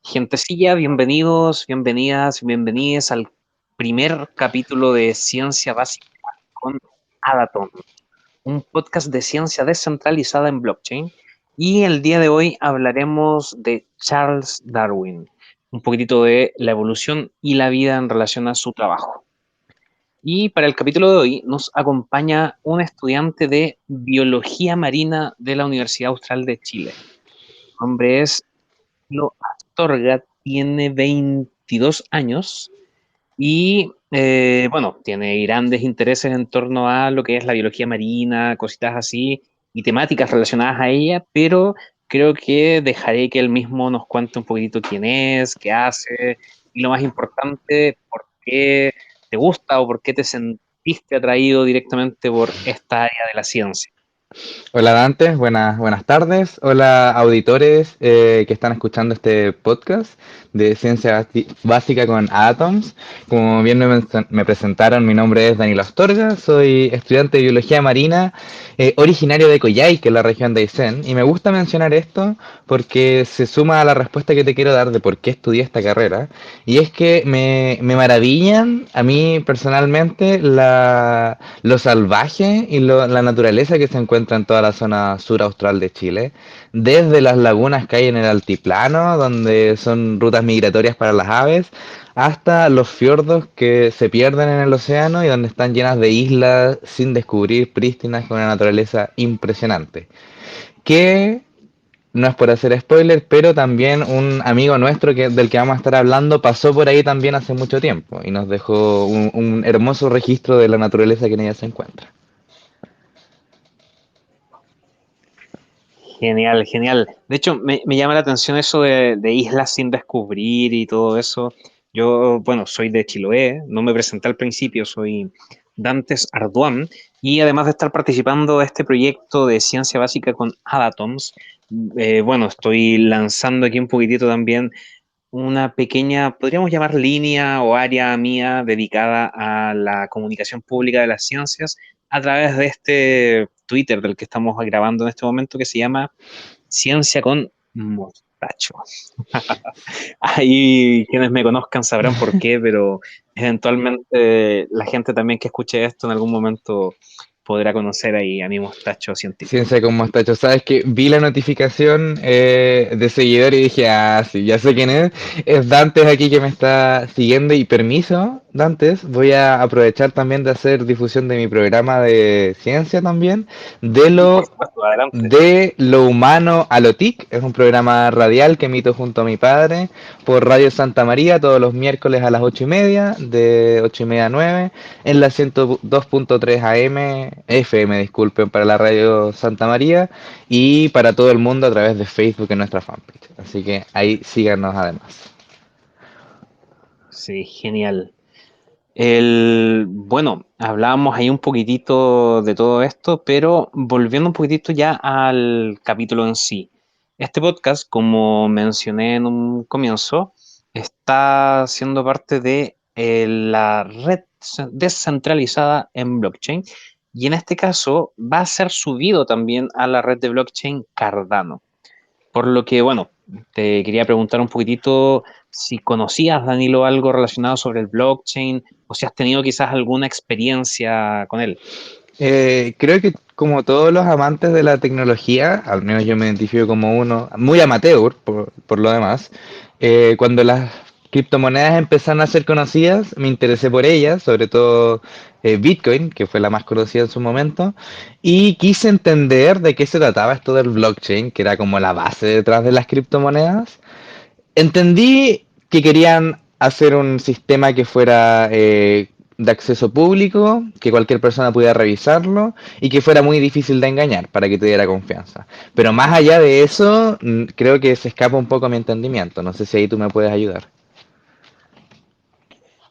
Gentecilla, bienvenidos, bienvenidas, bienvenides al primer capítulo de Ciencia Básica con Adaton, un podcast de ciencia descentralizada en blockchain. Y el día de hoy hablaremos de Charles Darwin, un poquitito de la evolución y la vida en relación a su trabajo. Y para el capítulo de hoy nos acompaña un estudiante de biología marina de la Universidad Austral de Chile. Su nombre es Lo Astorga, tiene 22 años y, bueno, tiene grandes intereses en torno a lo que es la biología marina, cositas así, y temáticas relacionadas a ella, pero creo que dejaré que él mismo nos cuente un poquitito quién es, qué hace, y lo más importante, por qué te gusta o por qué te sentiste atraído directamente por esta área de la ciencia. Hola Dante, buenas tardes. Hola auditores que están escuchando este podcast de Ciencia Básica con Atoms. Como bien me presentaron, mi nombre es Danilo Astorga, soy estudiante de Biología Marina, originario de Coyhai, que es la región de Aysén. Y me gusta mencionar esto porque se suma a la respuesta que te quiero dar de por qué estudié esta carrera. Y es que me maravillan a mí personalmente lo salvaje y la naturaleza que se encuentra en toda la zona sur austral de Chile, desde las lagunas que hay en el altiplano, donde son rutas migratorias para las aves, hasta los fiordos que se pierden en el océano y donde están llenas de islas sin descubrir, prístinas, con una naturaleza impresionante. Que no es por hacer spoiler, pero también un amigo nuestro del que vamos a estar hablando pasó por ahí también hace mucho tiempo y nos dejó un hermoso registro de la naturaleza que en ella se encuentra. Genial, genial. De hecho, me llama la atención eso de islas sin descubrir y todo eso. Yo, bueno, soy de Chiloé, no me presenté al principio, soy Dantes Arduán, y además de estar participando de este proyecto de ciencia básica con Adatoms, bueno, estoy lanzando aquí un poquitito también una pequeña, podríamos llamar línea o área mía dedicada a la comunicación pública de las ciencias a través de este Twitter del que estamos grabando en este momento que se llama Ciencia con Mostacho. Ahí quienes me conozcan sabrán por qué, pero eventualmente la gente también que escuche esto en algún momento podrá conocer ahí a mi mostacho científico. Ciencia con Mostacho, sabes que vi la notificación de seguidor y dije, ah, sí, ya sé quién es. Es Dantes aquí que me está siguiendo y permiso, Dantes, voy a aprovechar también de hacer difusión de mi programa de ciencia también, de Y por lo supuesto, adelante. de lo humano a lo TIC. Es un programa radial que emito junto a mi padre por Radio Santa María todos los miércoles a las 8:30, de 8:30 a 9, en la 102.3 AM, FM, disculpen, para la Radio Santa María y para todo el mundo a través de Facebook en nuestra fanpage. Así que ahí síganos además. Sí, genial. Bueno, hablábamos ahí un poquitito de todo esto, pero volviendo un poquitito ya al capítulo en sí. Este podcast, como mencioné en un comienzo, está siendo parte de la red descentralizada en blockchain y en este caso va a ser subido también a la red de blockchain Cardano. Por lo que, bueno, te quería preguntar un poquitito si conocías, Danilo, algo relacionado sobre el blockchain o si has tenido quizás alguna experiencia con él. Creo que como todos los amantes de la tecnología, al menos yo me identifico como uno, muy amateur por lo demás, cuando las criptomonedas empezaron a ser conocidas, me interesé por ellas, sobre todo Bitcoin, que fue la más conocida en su momento, y quise entender de qué se trataba esto del blockchain, que era como la base detrás de las criptomonedas. Entendí que querían hacer un sistema que fuera de acceso público, que cualquier persona pudiera revisarlo y que fuera muy difícil de engañar para que te diera confianza. Pero más allá de eso, creo que se escapa un poco a mi entendimiento. No sé si ahí tú me puedes ayudar.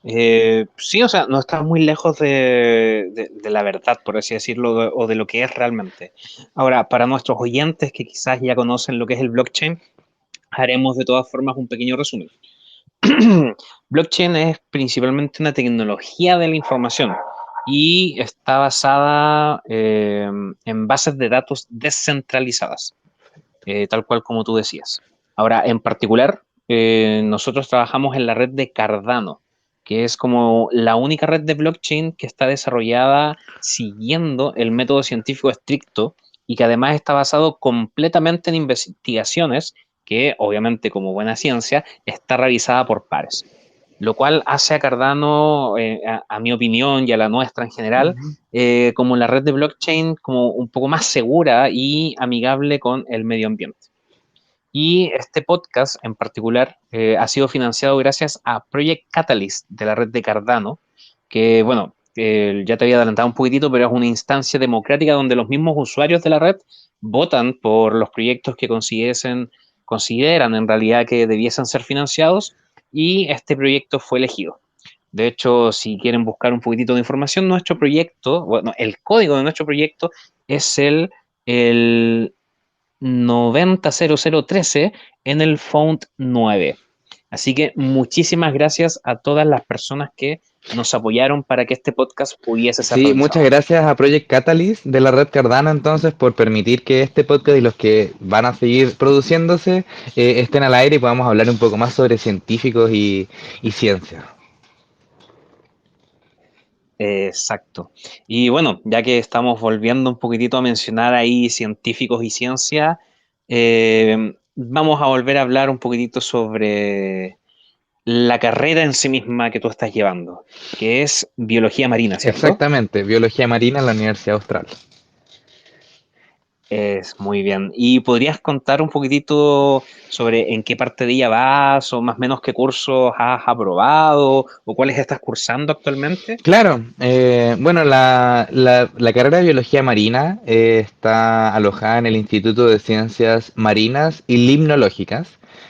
Sí, o sea, no está muy lejos de la verdad, por así decirlo, o de lo que es realmente. Ahora, para nuestros oyentes que quizás ya conocen lo que es el blockchain, haremos de todas formas un pequeño resumen. Blockchain es principalmente una tecnología de la información y está basada en bases de datos descentralizadas, tal cual como tú decías. Ahora, en particular, nosotros trabajamos en la red de Cardano, que es como la única red de blockchain que está desarrollada siguiendo el método científico estricto y que además está basado completamente en investigaciones que, obviamente, como buena ciencia, está revisada por pares. Lo cual hace a Cardano, a mi opinión y a la nuestra en general, Ujú. como la red de blockchain como un poco más segura y amigable con el medio ambiente. Y este podcast en particular ha sido financiado gracias a Project Catalyst de la red de Cardano, que bueno, ya te había adelantado un poquitito, pero es una instancia democrática donde los mismos usuarios de la red votan por los proyectos que consideran en realidad que debiesen ser financiados y este proyecto fue elegido. De hecho, si quieren buscar un poquitito de información, nuestro proyecto, bueno, el código de nuestro proyecto es el 900013 en el Font 9. Así que muchísimas gracias a todas las personas que nos apoyaron para que este podcast pudiese ser Sí, muchas realizado. gracias a Project Catalyst de la red Cardano entonces por permitir que este podcast y los que van a seguir produciéndose estén al aire y podamos hablar un poco más sobre científicos y ciencia. Exacto. Y bueno, ya que estamos volviendo un poquitito a mencionar ahí científicos y ciencia, vamos a volver a hablar un poquitito sobre la carrera en sí misma que tú estás llevando, que es biología marina, ¿cierto? Exactamente, biología marina en la Universidad Austral. Es muy bien. ¿Y podrías contar un poquitito sobre en qué parte de ella vas o más o menos qué cursos has aprobado o cuáles estás cursando actualmente? Claro, bueno, la carrera de biología marina está alojada en el Instituto de Ciencias Marinas y Limnológicas,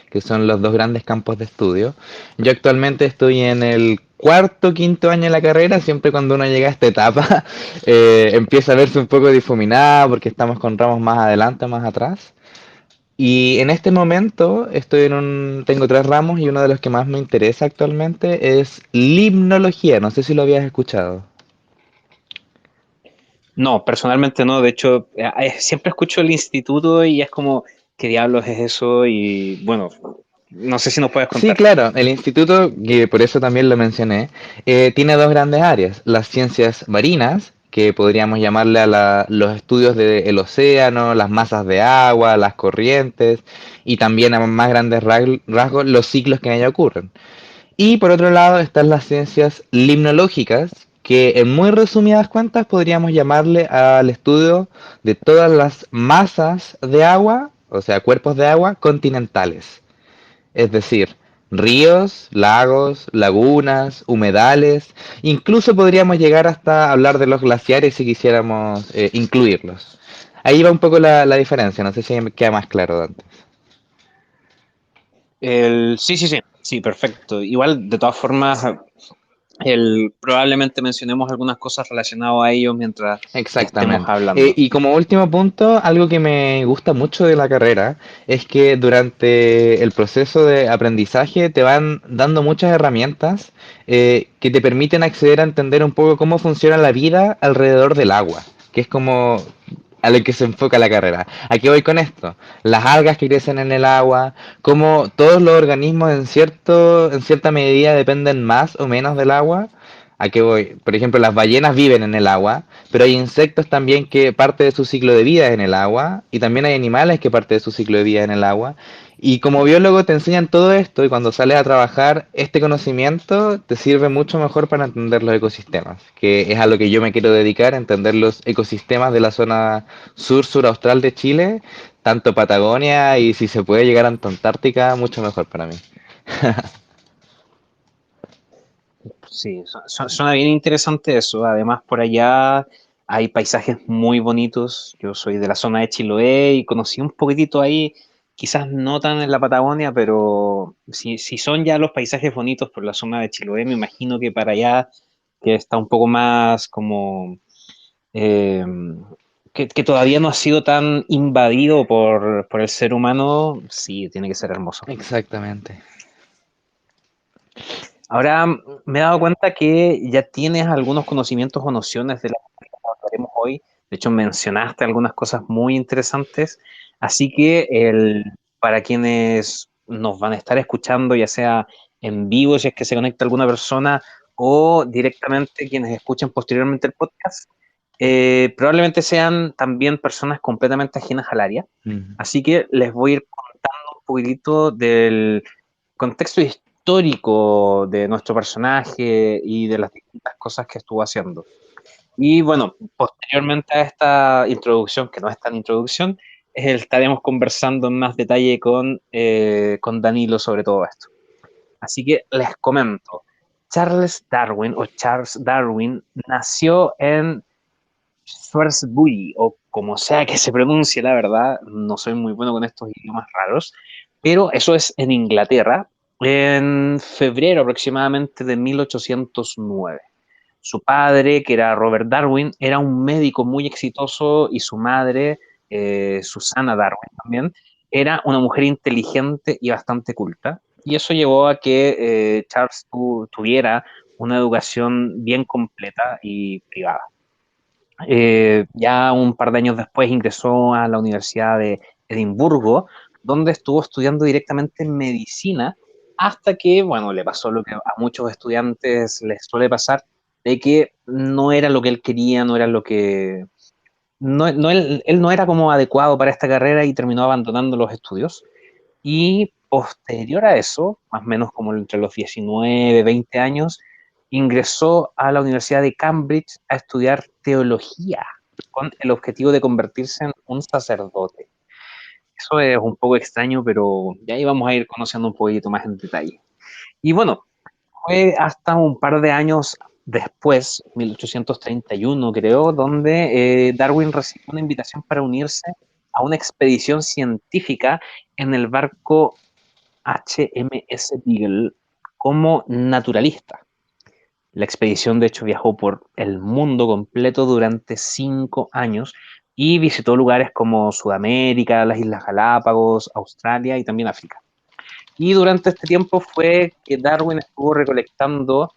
que son los dos grandes campos de estudio. Yo actualmente estoy en el cuarto, quinto año de la carrera, siempre cuando uno llega a esta etapa empieza a verse un poco difuminada porque estamos con ramos más adelante, más atrás. Y en este momento tengo tres ramos y uno de los que más me interesa actualmente es limnología. No sé si lo habías escuchado. No, personalmente no. De hecho, siempre escucho el instituto y es como, ¿qué diablos es eso? Y bueno, no sé si nos puedes Sí, contar. claro, el instituto, que por eso también lo mencioné, tiene dos grandes áreas, las ciencias marinas, que podríamos llamarle a los estudios del océano, las masas de agua, las corrientes, y también a más grandes rasgos los ciclos que en ella ocurren. Y por otro lado están las ciencias limnológicas, que en muy resumidas cuentas podríamos llamarle al estudio de todas las masas de agua, o sea, cuerpos de agua continentales. Es decir, ríos, lagos, lagunas, humedales, incluso podríamos llegar hasta hablar de los glaciares si quisiéramos incluirlos. Ahí va un poco la diferencia, no sé si me queda más claro, Dante. Sí, sí, sí, sí, perfecto. Igual, de todas formas, probablemente mencionemos algunas cosas relacionadas a ellos mientras estemos Exactamente. hablando. Y como último punto, algo que me gusta mucho de la carrera es que durante el proceso de aprendizaje te van dando muchas herramientas que te permiten acceder a entender un poco cómo funciona la vida alrededor del agua, que es como a lo que se enfoca la carrera. ¿A qué voy con esto? Las algas que crecen en el agua, cómo todos los organismos en cierta medida dependen más o menos del agua. ¿A qué voy? Por ejemplo, las ballenas viven en el agua, pero hay insectos también que parte de su ciclo de vida es en el agua, y también hay animales que parte de su ciclo de vida es en el agua. Y como biólogo te enseñan todo esto, y cuando sales a trabajar, este conocimiento te sirve mucho mejor para entender los ecosistemas, que es a lo que yo me quiero dedicar, a entender los ecosistemas de la zona sur austral de Chile, tanto Patagonia y si se puede llegar a Antártica, mucho mejor para mí. Sí, suena bien interesante eso. Además, por allá hay paisajes muy bonitos. Yo soy de la zona de Chiloé y conocí un poquitito ahí. quizás no tan en la Patagonia, pero si son ya los paisajes bonitos por la zona de Chiloé, me imagino que para allá, que está un poco más como, eh, que todavía no ha sido tan invadido por el ser humano, sí, tiene que ser hermoso. Exactamente. Ahora me he dado cuenta que ya tienes algunos conocimientos o nociones de las que hablaremos hoy. De hecho, mencionaste algunas cosas muy interesantes. Así que para quienes nos van a estar escuchando, ya sea en vivo, si es que se conecta alguna persona, o directamente quienes escuchen posteriormente el podcast, probablemente sean también personas completamente ajenas al área. Mm. Así que les voy a ir contando un poquitito del contexto histórico de nuestro personaje y de las distintas cosas que estuvo haciendo. Y bueno, posteriormente a esta introducción, que no es tan introducción, estaremos conversando en más detalle con Danilo sobre todo esto. Así que les comento. Charles Darwin o Charles Darwin nació en Shrewsbury, o como sea que se pronuncie, la verdad, no soy muy bueno con estos idiomas raros, pero eso es en Inglaterra, en febrero aproximadamente de 1809. Su padre, que era Robert Darwin, era un médico muy exitoso y su madre, Susana Darwin también, era una mujer inteligente y bastante culta. Y eso llevó a que Charles tuviera una educación bien completa y privada. Ya un par de años después ingresó a la Universidad de Edimburgo, donde estuvo estudiando directamente medicina, hasta que, bueno, le pasó lo que a muchos estudiantes les suele pasar, de que no era lo que él quería, no era lo que... él no era como adecuado para esta carrera y terminó abandonando los estudios. Y posterior a eso, más o menos como entre los 19, 20 años, ingresó a la Universidad de Cambridge a estudiar teología con el objetivo de convertirse en un sacerdote. Eso es un poco extraño, pero ya íbamos a ir conociendo un poquito más en detalle. Y bueno, fue hasta un par de años después, 1831 creo, donde Darwin recibió una invitación para unirse a una expedición científica en el barco HMS Beagle como naturalista. La expedición, de hecho, viajó por el mundo completo durante 5 años y visitó lugares como Sudamérica, las Islas Galápagos, Australia y también África. Y durante este tiempo fue que Darwin estuvo recolectando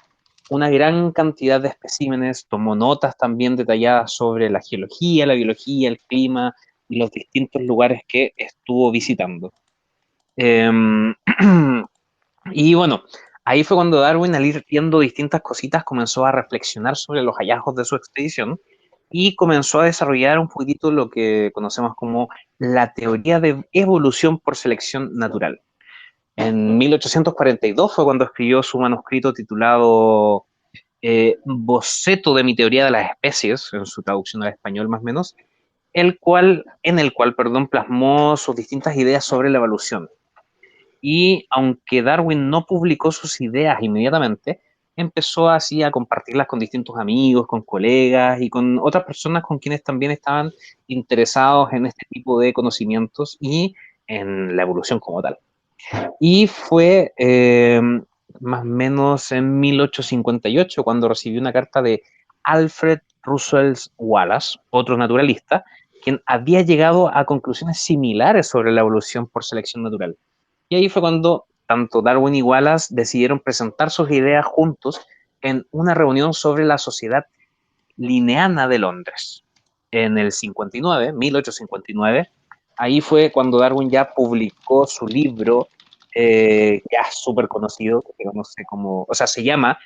una gran cantidad de especímenes, tomó notas también detalladas sobre la geología, la biología, el clima y los distintos lugares que estuvo visitando. Eh, Y bueno, ahí fue cuando Darwin, al ir viendo distintas cositas, comenzó a reflexionar sobre los hallazgos de su expedición y comenzó a desarrollar un poquito lo que conocemos como la teoría de evolución por selección natural. En 1842 fue cuando escribió su manuscrito titulado Boceto de mi teoría de las especies, en su traducción al español más o menos, en el cual, perdón, plasmó sus distintas ideas sobre la evolución. Y aunque Darwin no publicó sus ideas inmediatamente, empezó así a compartirlas con distintos amigos, con colegas y con otras personas con quienes también estaban interesados en este tipo de conocimientos y en la evolución como tal. Y fue más o menos en 1858 cuando recibió una carta de Alfred Russel Wallace, otro naturalista, quien había llegado a conclusiones similares sobre la evolución por selección natural. Y ahí fue cuando tanto Darwin y Wallace decidieron presentar sus ideas juntos en una reunión sobre la Sociedad Linneana de Londres. En el 59, 1859, ahí fue cuando Darwin ya publicó su libro, ya súper conocido, que no sé cómo, o sea, se llama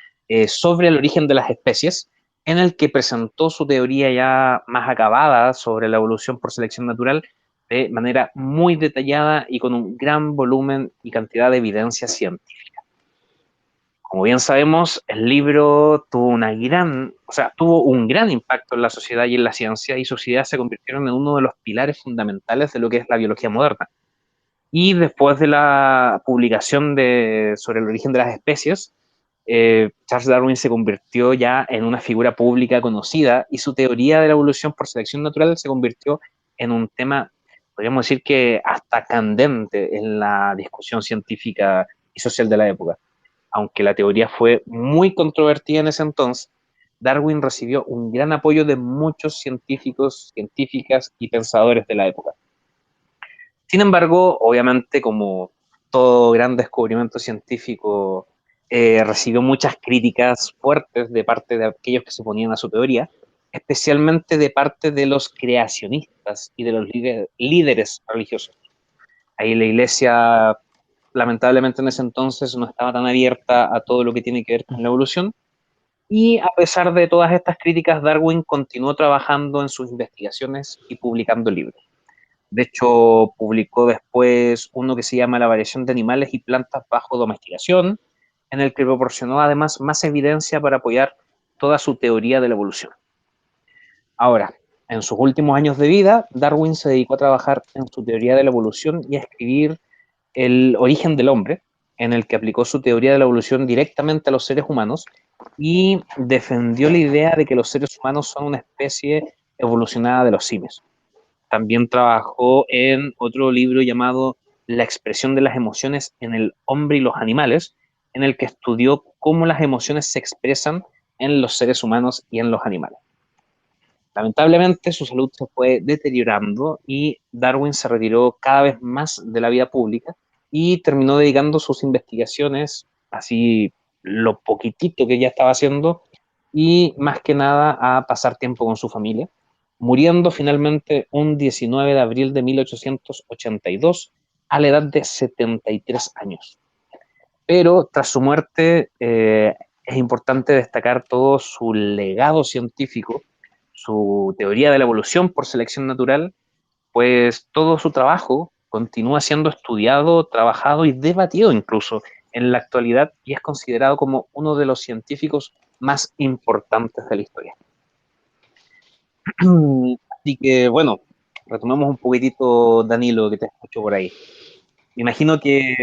Sobre el origen de las especies, en el que presentó su teoría ya más acabada sobre la evolución por selección natural de manera muy detallada y con un gran volumen y cantidad de evidencia científica. Como bien sabemos, el libro tuvo un gran impacto en la sociedad y en la ciencia, y sus ideas se convirtieron en uno de los pilares fundamentales de lo que es la biología moderna. Y después de la publicación sobre el origen de las especies, Charles Darwin se convirtió ya en una figura pública conocida y su teoría de la evolución por selección natural se convirtió en un tema podríamos decir que hasta candente en la discusión científica y social de la época. Aunque la teoría fue muy controvertida en ese entonces, Darwin recibió un gran apoyo de muchos científicos, científicas y pensadores de la época. Sin embargo, obviamente, como todo gran descubrimiento científico, recibió muchas críticas fuertes de parte de aquellos que se oponían a su teoría, especialmente de parte de los creacionistas y de los líderes religiosos. Ahí la iglesia, lamentablemente en ese entonces, no estaba tan abierta a todo lo que tiene que ver con la evolución, y a pesar de todas estas críticas, Darwin continuó trabajando en sus investigaciones y publicando libros. De hecho, publicó después uno que se llama La variación de animales y plantas bajo domesticación, en el que proporcionó además más evidencia para apoyar toda su teoría de la evolución. Ahora, en sus últimos años de vida, Darwin se dedicó a trabajar en su teoría de la evolución y a escribir El origen del hombre, en el que aplicó su teoría de la evolución directamente a los seres humanos y defendió la idea de que los seres humanos son una especie evolucionada de los simios. También trabajó en otro libro llamado La expresión de las emociones en el hombre y los animales, en el que estudió cómo las emociones se expresan en los seres humanos y en los animales. Lamentablemente, su salud se fue deteriorando y Darwin se retiró cada vez más de la vida pública y terminó dedicando sus investigaciones, así lo poquitito que ya estaba haciendo, y más que nada a pasar tiempo con su familia, muriendo finalmente un 19 de abril de 1882 a la edad de 73 años. Pero tras su muerte es importante destacar todo su legado científico, su teoría de la evolución por selección natural, pues todo su trabajo continúa siendo estudiado, trabajado y debatido incluso en la actualidad, y es considerado como uno de los científicos más importantes de la historia. Así que bueno, retomemos un poquitito, Danilo, que te escucho por ahí. Me imagino que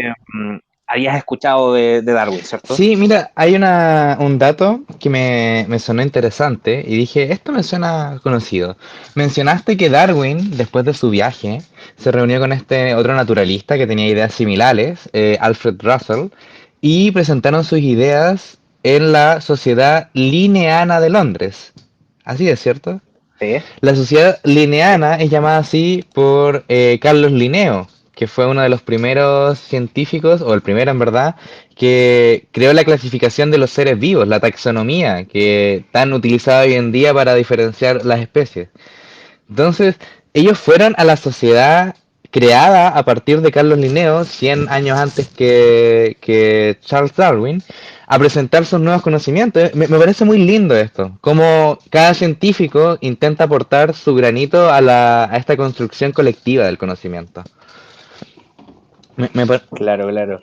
habías escuchado de Darwin, ¿cierto? Sí, mira, hay un dato que me sonó interesante y dije, esto me suena conocido. Mencionaste que Darwin, después de su viaje, se reunió con este otro naturalista que tenía ideas similares, Alfred Russell, y presentaron sus ideas en la Sociedad Linneana de Londres. Así es, ¿cierto? Sí, La sociedad sí. linneana es llamada así por Carlos Linneo, que fue uno de los primeros científicos, o el primero en verdad, que creó la clasificación de los seres vivos, la taxonomía, que tan utilizada hoy en día para diferenciar las especies. Entonces, ellos fueron a la sociedad creada a partir de Carlos Linneo, 100 años antes que Charles Darwin, a presentar sus nuevos conocimientos. Me parece muy lindo esto, como cada científico intenta aportar su granito a esta construcción colectiva del conocimiento. Me, me par- Claro, claro.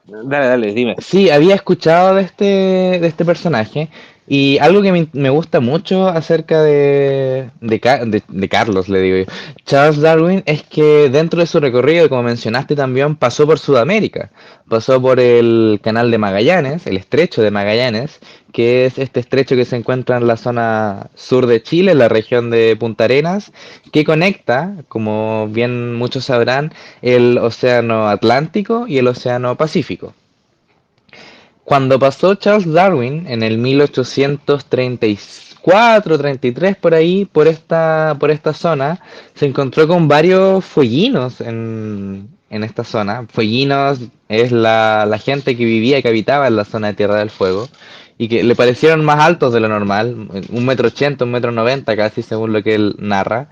Dale, dale, dime. Sí, había escuchado de este personaje y algo que me gusta mucho acerca de Carlos, le digo yo, Charles Darwin, es que dentro de su recorrido, como mencionaste también, pasó por Sudamérica, pasó por el canal de Magallanes, el estrecho de Magallanes, que es este estrecho que se encuentra en la zona sur de Chile, en la región de Punta Arenas, que conecta, como bien muchos sabrán, el océano Atlántico y el océano Pacífico. Cuando pasó Charles Darwin en el 1834-33 por ahí, por esta zona, se encontró con varios fueguinos en esta zona. Fueguinos es la gente que vivía, que habitaba en la zona de Tierra del Fuego y que le parecieron más altos de lo normal, 1,80 m, 1,90 m casi según lo que él narra.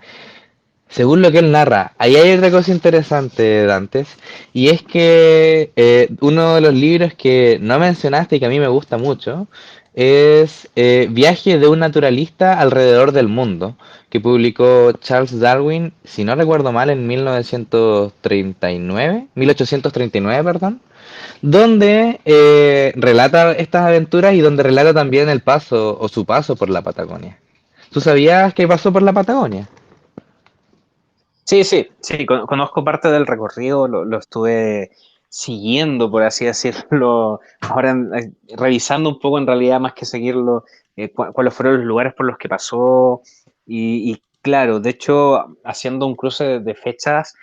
Según lo que él narra, ahí hay otra cosa interesante, Dantes, y es que uno de los libros que no mencionaste y que a mí me gusta mucho es Viaje de un naturalista alrededor del mundo, que publicó Charles Darwin, si no recuerdo mal, en 1939, 1839, perdón, donde relata estas aventuras y donde relata también el paso o su paso por la Patagonia. ¿Tú sabías que pasó por la Patagonia? Sí, sí, sí, conozco parte del recorrido, lo estuve siguiendo, por así decirlo, ahora revisando un poco en realidad más que seguirlo, cuáles fueron los lugares por los que pasó y claro, de hecho, haciendo un cruce de fechas,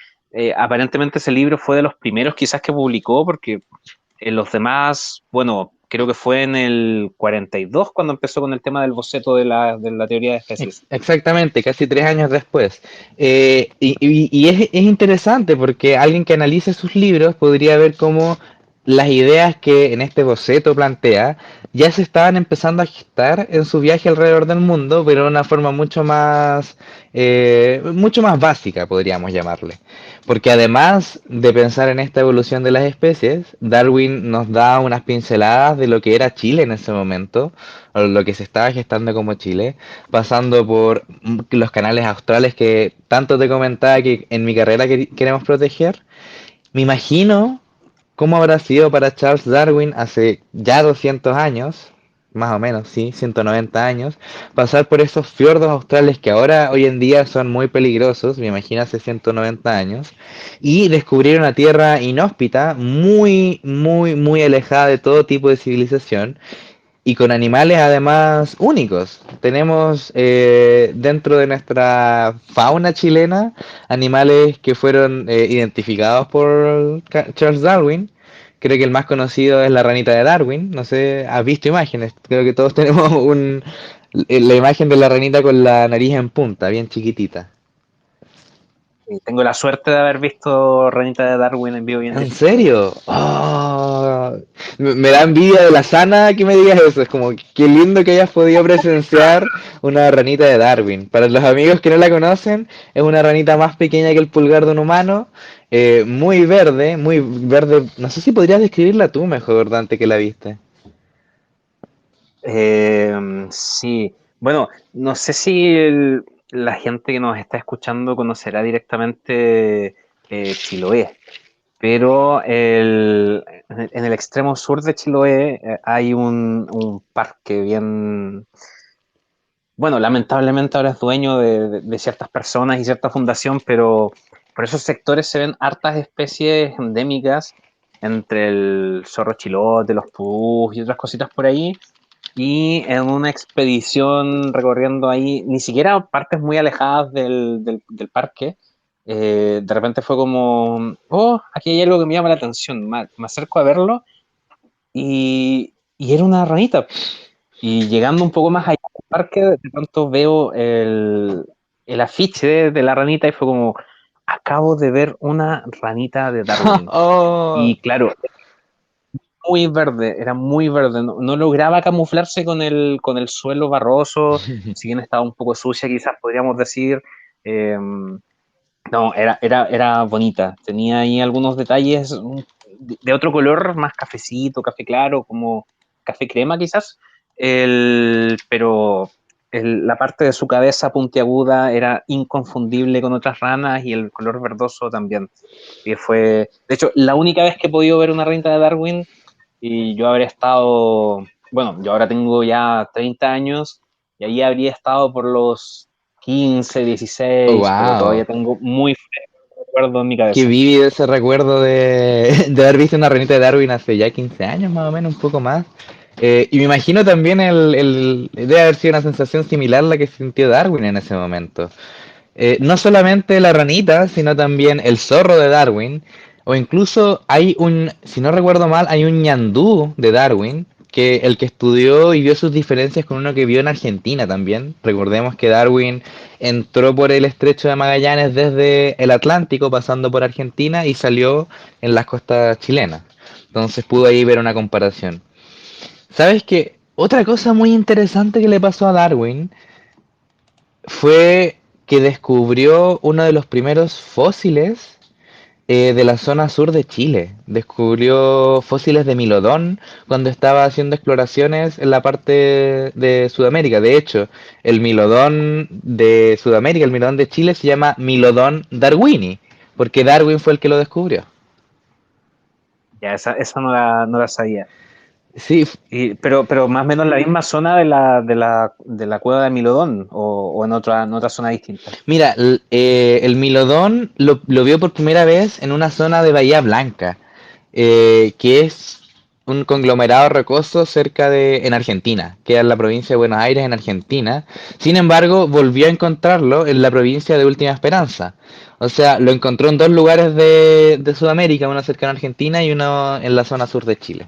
aparentemente ese libro fue de los primeros quizás que publicó, porque los demás, bueno, creo que fue en el 42 cuando empezó con el tema del boceto de la teoría de especies. Exactamente, casi 3 años después. Y es interesante porque alguien que analice sus libros podría ver cómo las ideas que en este boceto plantea ya se estaban empezando a gestar en su viaje alrededor del mundo, pero de una forma mucho más básica, podríamos llamarle. Porque además de pensar en esta evolución de las especies, Darwin nos da unas pinceladas de lo que era Chile en ese momento, o lo que se estaba gestando como Chile, pasando por los canales australes que tanto te comentaba que en mi carrera queremos proteger. Me imagino cómo habrá sido para Charles Darwin hace ya 200 años, más o menos, sí, 190 años, pasar por esos fiordos australes que ahora, hoy en día, son muy peligrosos, me imagino hace 190 años, y descubrir una tierra inhóspita, muy, muy, muy alejada de todo tipo de civilización, y con animales además únicos. Tenemos dentro de nuestra fauna chilena animales que fueron identificados por Charles Darwin. Creo que el más conocido es la ranita de Darwin. No sé, ¿has visto imágenes? Creo que todos tenemos la imagen de la ranita con la nariz en punta, bien chiquitita. Tengo la suerte de haber visto Ranita de Darwin en vivo y en ¿En directo. serio? Oh, me da envidia de la sana que me digas eso. Es como, qué lindo que hayas podido presenciar una ranita de Darwin. Para los amigos que no la conocen, es una ranita más pequeña que el pulgar de un humano, muy verde, muy verde. No sé si podrías describirla tú mejor, Dante, que la viste. Sí, bueno, no sé si la gente que nos está escuchando conocerá directamente Chiloé, pero en el extremo sur de Chiloé hay un parque bien, bueno, lamentablemente ahora es dueño de ciertas personas y cierta fundación, pero por esos sectores se ven hartas especies endémicas entre el zorro chilote, los pudús y otras cositas por ahí. Y en una expedición recorriendo ahí, ni siquiera partes muy alejadas del parque, de repente fue como, oh, aquí hay algo que me llama la atención, me acerco a verlo y era una ranita. Y llegando un poco más allá del parque, de pronto veo el afiche de la ranita y fue como, acabo de ver una ranita de Darwin. Oh. Y claro, muy verde, era muy verde, no lograba camuflarse con el suelo barroso, si bien estaba un poco sucia, quizás podríamos decir. eh, no, era bonita, tenía ahí algunos detalles de otro color, más cafecito, café claro, como café crema quizás, pero la parte de su cabeza puntiaguda era inconfundible con otras ranas y el color verdoso también. Y fue, de hecho, la única vez que he podido ver una reinita de Darwin y yo habría estado, bueno, yo ahora tengo ya 30 años y ahí habría estado por los 15 Oh, 16 pero wow. todavía tengo muy fresco el recuerdo en mi Qué cabeza. vívido ese recuerdo de haber visto una ranita de Darwin hace ya 15 años, más o menos, un poco más. Y me imagino también debe haber sido una sensación similar a la que sintió Darwin en ese momento. No solamente la ranita, sino también el zorro de Darwin, o incluso si no recuerdo mal, hay un ñandú de Darwin, que el que estudió y vio sus diferencias con uno que vio en Argentina también. Recordemos que Darwin entró por el estrecho de Magallanes desde el Atlántico, pasando por Argentina, y salió en las costas chilenas. Entonces pudo ahí ver una comparación. ¿Sabes qué? Otra cosa muy interesante que le pasó a Darwin fue que descubrió uno de los primeros fósiles de la zona sur de Chile. Descubrió fósiles de Milodón cuando estaba haciendo exploraciones en la parte de Sudamérica. De hecho, el Milodón de Sudamérica, el Milodón de Chile, se llama Milodón darwini, porque Darwin fue el que lo descubrió. Ya, esa no la sabía. Sí, Pero más o menos en la misma zona de la cueva de Milodón o en otra zona distinta. mira, el Milodón lo vio por primera vez en una zona de Bahía Blanca, que es un conglomerado rocoso en Argentina, que es la provincia de Buenos Aires, en Argentina. Sin embargo, volvió a encontrarlo en la provincia de Última Esperanza. O sea, lo encontró en dos lugares de Sudamérica, uno cercano a Argentina y uno en la zona sur de Chile.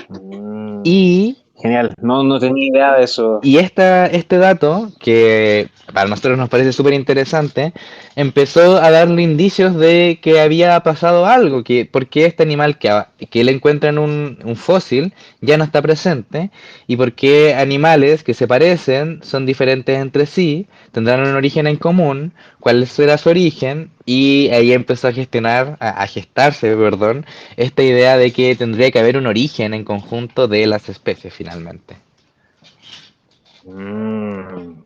Mm, Y genial, no tenía idea de eso. este dato, que para nosotros nos parece súper interesante, empezó a darle indicios de que había pasado algo, que porque este animal que él encuentra en un fósil ya no está presente, y por qué animales que se parecen son diferentes entre sí, tendrán un origen en común, cuál será su origen, y ahí empezó a gestarse, perdón, esta idea de que tendría que haber un origen en conjunto de las especies finalmente.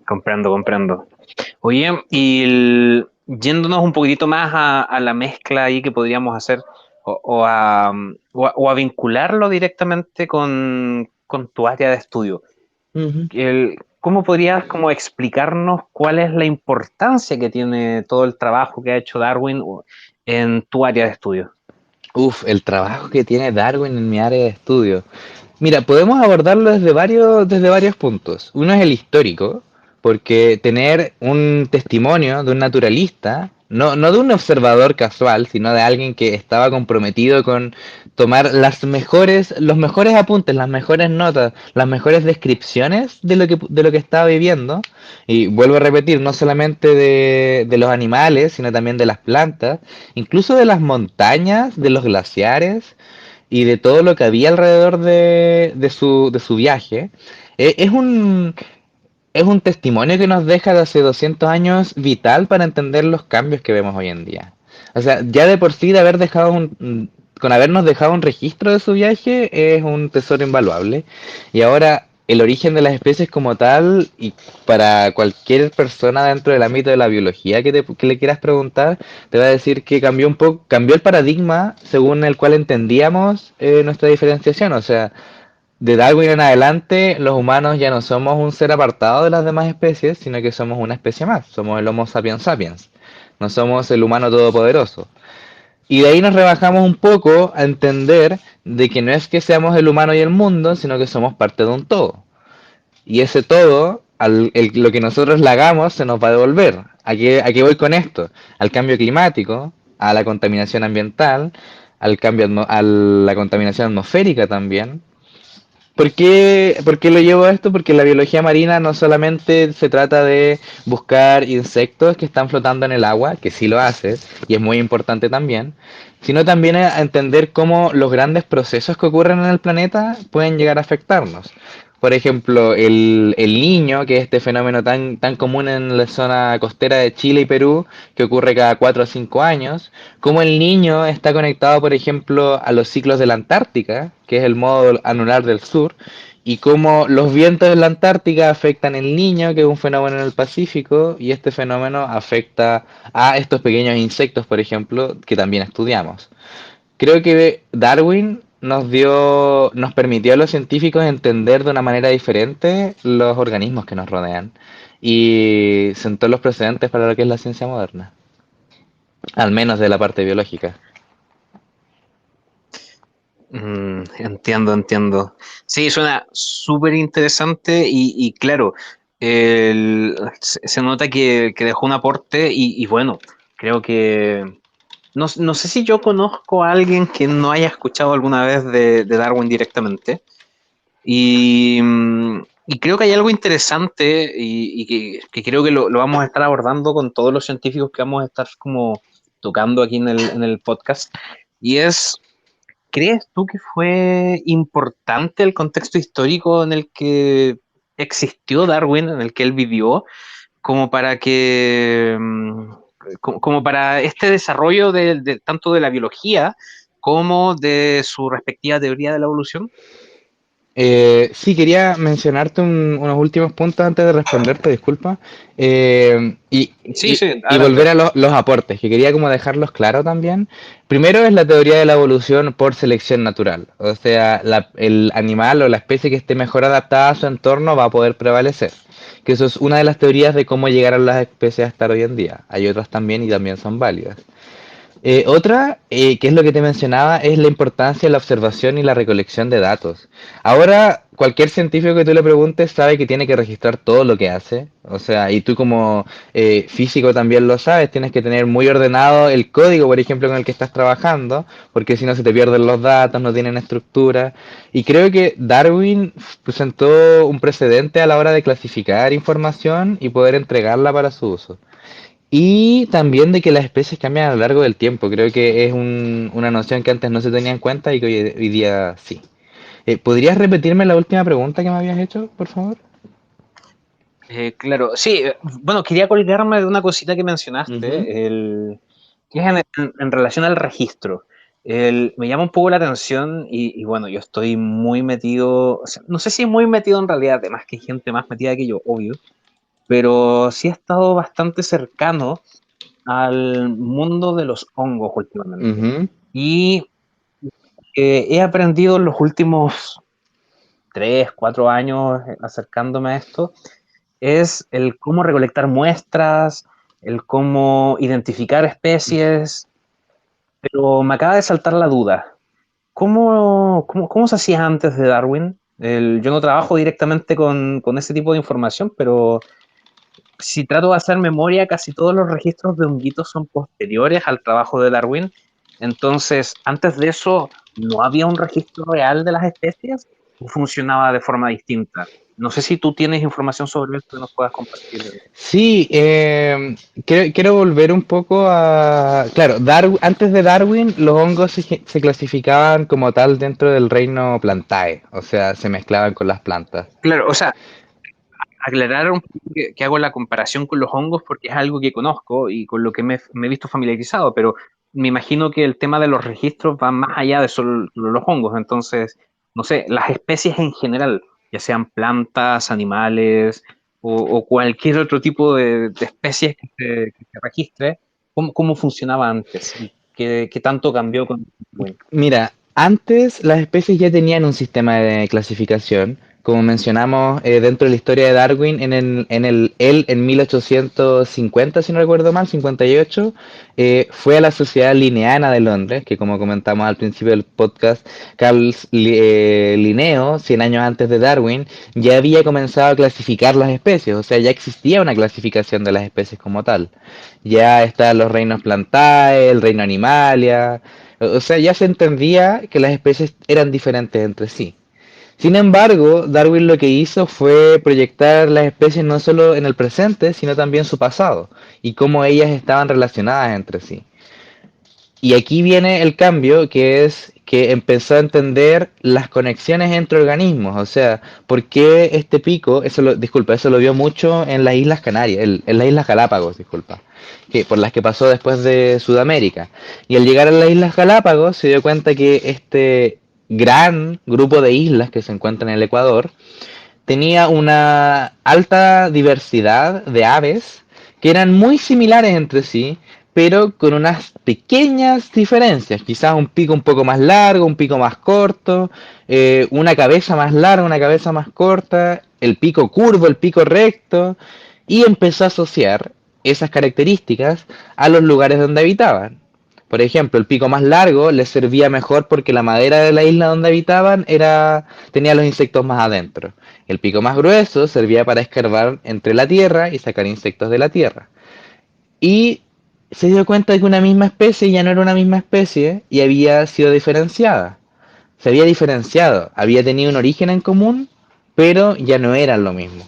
Comprendo, comprendo. Oye, yéndonos un poquitito más a la mezcla ahí que podríamos hacer, o a vincularlo directamente con tu área de estudio. Ujú. ¿Cómo podrías como explicarnos cuál es la importancia que tiene todo el trabajo que ha hecho Darwin en tu área de estudio? Uf, el trabajo que tiene Darwin en mi área de estudio. Mira, podemos abordarlo desde varios puntos. Uno es el histórico, porque tener un testimonio de un naturalista, no de un observador casual, sino de alguien que estaba comprometido con tomar los mejores apuntes, las mejores notas, las mejores descripciones de lo que estaba viviendo. Y vuelvo a repetir, no solamente de los animales, sino también de las plantas, incluso de las montañas, de los glaciares y de todo lo que había alrededor de su viaje. Eh, Es un, es un testimonio que nos deja de hace 200 años vital para entender los cambios que vemos hoy en día. O sea, ya de por sí de con habernos dejado un registro de su viaje es un tesoro invaluable. Y ahora el origen de las especies como tal, y para cualquier persona dentro del ámbito de la biología que le quieras preguntar, te va a decir que cambió el paradigma según el cual entendíamos nuestra diferenciación. O sea, de Darwin en adelante, los humanos ya no somos un ser apartado de las demás especies, sino que somos una especie más. Somos el Homo sapiens sapiens. No somos el humano todopoderoso. Y de ahí nos rebajamos un poco a entender de que no es que seamos el humano y el mundo, sino que somos parte de un todo. Y ese todo, lo que nosotros le hagamos, se nos va a devolver. ¿A qué voy con esto? Al cambio climático, a la contaminación ambiental, a la contaminación atmosférica también. ¿Por qué lo llevo a esto? Porque la biología marina no solamente se trata de buscar insectos que están flotando en el agua, que sí lo hace, y es muy importante también, sino también a entender cómo los grandes procesos que ocurren en el planeta pueden llegar a afectarnos. Por ejemplo, el Niño, que es este fenómeno tan común en la zona costera de Chile y Perú, que ocurre cada 4 o 5 años, cómo el Niño está conectado, por ejemplo, a los ciclos de la Antártica, que es el modo anular del sur, y cómo los vientos de la Antártica afectan el Niño, que es un fenómeno en el Pacífico, y este fenómeno afecta a estos pequeños insectos, por ejemplo, que también estudiamos. Creo que Darwin nos permitió a los científicos entender de una manera diferente los organismos que nos rodean y sentó los precedentes para lo que es la ciencia moderna, al menos de la parte biológica. Entiendo, entiendo. Sí, suena súper interesante y claro, se nota que dejó un aporte y bueno, creo que no sé si yo conozco a alguien que no haya escuchado alguna vez de Darwin directamente. Y creo que hay algo interesante y que creo que lo vamos a estar abordando con todos los científicos que vamos a estar como tocando aquí en el podcast. Y es, ¿crees tú que fue importante el contexto histórico en el que existió Darwin, en el que él vivió, como para como para este desarrollo tanto de la biología como de su respectiva teoría de la evolución? Sí, quería mencionarte unos últimos puntos antes de responderte, disculpa. Eh, y, Sí, y- sí, y volver adelante. a los aportes, que quería como dejarlos claros también. Primero es la teoría de la evolución por selección natural. O sea, el animal o la especie que esté mejor adaptada a su entorno va a poder prevalecer. Que eso es una de las teorías de cómo llegaron las especies a estar hoy en día. Hay otras también y también son válidas. Otra, que es lo que te mencionaba, es la importancia de la observación y la recolección de datos. Ahora, cualquier científico que tú le preguntes sabe que tiene que registrar todo lo que hace. O sea, y tú como físico también lo sabes, tienes que tener muy ordenado el código, por ejemplo, con el que estás trabajando, porque si no se te pierden los datos, no tienen estructura. Y creo que Darwin presentó un precedente a la hora de clasificar información y poder entregarla para su uso. Y también de que las especies cambian a lo largo del tiempo. Creo que es una noción que antes no se tenía en cuenta y que hoy día sí. ¿Podrías repetirme la última pregunta que me habías hecho, por favor? Claro, sí, bueno, quería colgarme de una cosita que Ujú. mencionaste, que es en relación al registro. Me llama un poco la atención y bueno, yo estoy muy metido, o sea, no sé si muy metido en realidad, además que hay gente más metida que yo, obvio, pero sí he estado bastante cercano al mundo de los hongos últimamente. Ujú. Y he aprendido en los últimos 3, 4 años acercándome a esto, es el cómo recolectar muestras, el cómo identificar especies, pero me acaba de saltar la duda. ¿Cómo se hacía antes de Darwin? Yo no trabajo directamente con ese tipo de información, pero si trato de hacer memoria, casi todos los registros de honguitos son posteriores al trabajo de Darwin. Entonces, antes de eso, ¿no había un registro real de las especies o funcionaba de forma distinta? No sé si tú tienes información sobre esto que nos puedas compartir. Sí, quiero volver un poco a... Claro, antes de Darwin, los hongos se clasificaban como tal dentro del reino Plantae, o sea, se mezclaban con las plantas. Claro, o sea, aclarar un poco que hago la comparación con los hongos porque es algo que conozco y con lo que me he visto familiarizado, pero me imagino que el tema de los registros va más allá de solo los hongos. Entonces, no sé, las especies en general, ya sean plantas, animales o cualquier otro tipo de especies que se registre, ¿cómo funcionaba antes y qué tanto cambió con... Bueno, Mira, antes las especies ya tenían un sistema de clasificación. Como mencionamos dentro de la historia de Darwin, él en 1850, si no recuerdo mal, 58, fue a la Sociedad Linneana de Londres, que como comentamos al principio del podcast, Linneo, 100 años antes de Darwin, ya había comenzado a clasificar las especies, o sea, ya existía una clasificación de las especies como tal. Ya están los reinos Plantae, el reino Animalia, o sea, ya se entendía que las especies eran diferentes entre sí. Sin embargo, Darwin lo que hizo fue proyectar las especies no solo en el presente, sino también su pasado y cómo ellas estaban relacionadas entre sí. Y aquí viene el cambio, que es que empezó a entender las conexiones entre organismos, o sea, por qué este pico, disculpa, eso lo vio mucho en las Islas Canarias, en las Islas Galápagos, disculpa, por las que pasó después de Sudamérica. Y al llegar a las Islas Galápagos se dio cuenta que este gran grupo de islas que se encuentran en el Ecuador tenía una alta diversidad de aves que eran muy similares entre sí, pero con unas pequeñas diferencias, quizás un pico un poco más largo, un pico más corto, una cabeza más larga, una cabeza más corta, el pico curvo, el pico recto, y empezó a asociar esas características a los lugares donde habitaban. Por ejemplo, el pico más largo les servía mejor porque la madera de la isla donde habitaban tenía los insectos más adentro. El pico más grueso servía para escarbar entre la tierra y sacar insectos de la tierra. Y se dio cuenta de que una misma especie ya no era una misma especie y había sido diferenciada. Se había diferenciado, había tenido un origen en común, pero ya no eran lo mismo.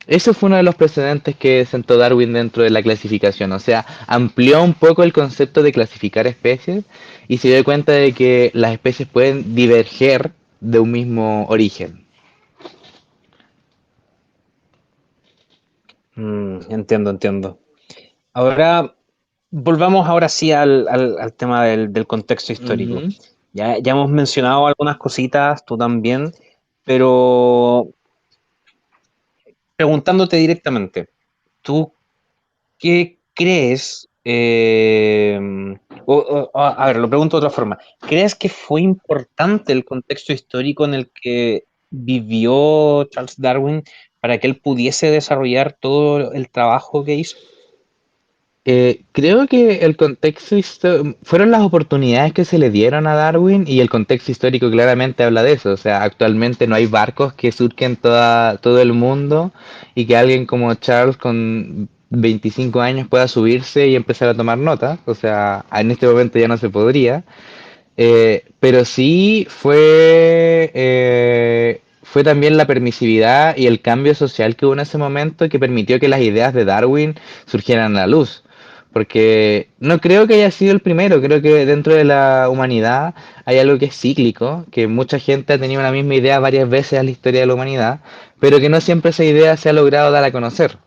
Eso fue uno de los precedentes que sentó Darwin dentro de la clasificación, o sea, amplió un poco el concepto de clasificar especies y se dio cuenta de que las especies pueden diverger de un mismo origen. entiendo. Ahora, volvamos ahora sí al tema del contexto histórico. Ujú. Ya hemos mencionado algunas cositas, tú también, pero preguntándote directamente, ¿tú qué crees? A ver, lo pregunto de otra forma. ¿Crees que fue importante el contexto histórico en el que vivió Charles Darwin para que él pudiese desarrollar todo el trabajo que hizo? Creo que el contexto fueron las oportunidades que se le dieron a Darwin y el contexto histórico claramente habla de eso. O sea, actualmente no hay barcos que surquen todo el mundo y que alguien como Charles con 25 años pueda subirse y empezar a tomar notas. O sea, en este momento ya no se podría. Pero sí fue también la permisividad y el cambio social que hubo en ese momento que permitió que las ideas de Darwin surgieran a la luz. Porque no creo que haya sido el primero, creo que dentro de la humanidad hay algo que es cíclico, que mucha gente ha tenido la misma idea varias veces en la historia de la humanidad, pero que no siempre esa idea se ha logrado dar a conocer.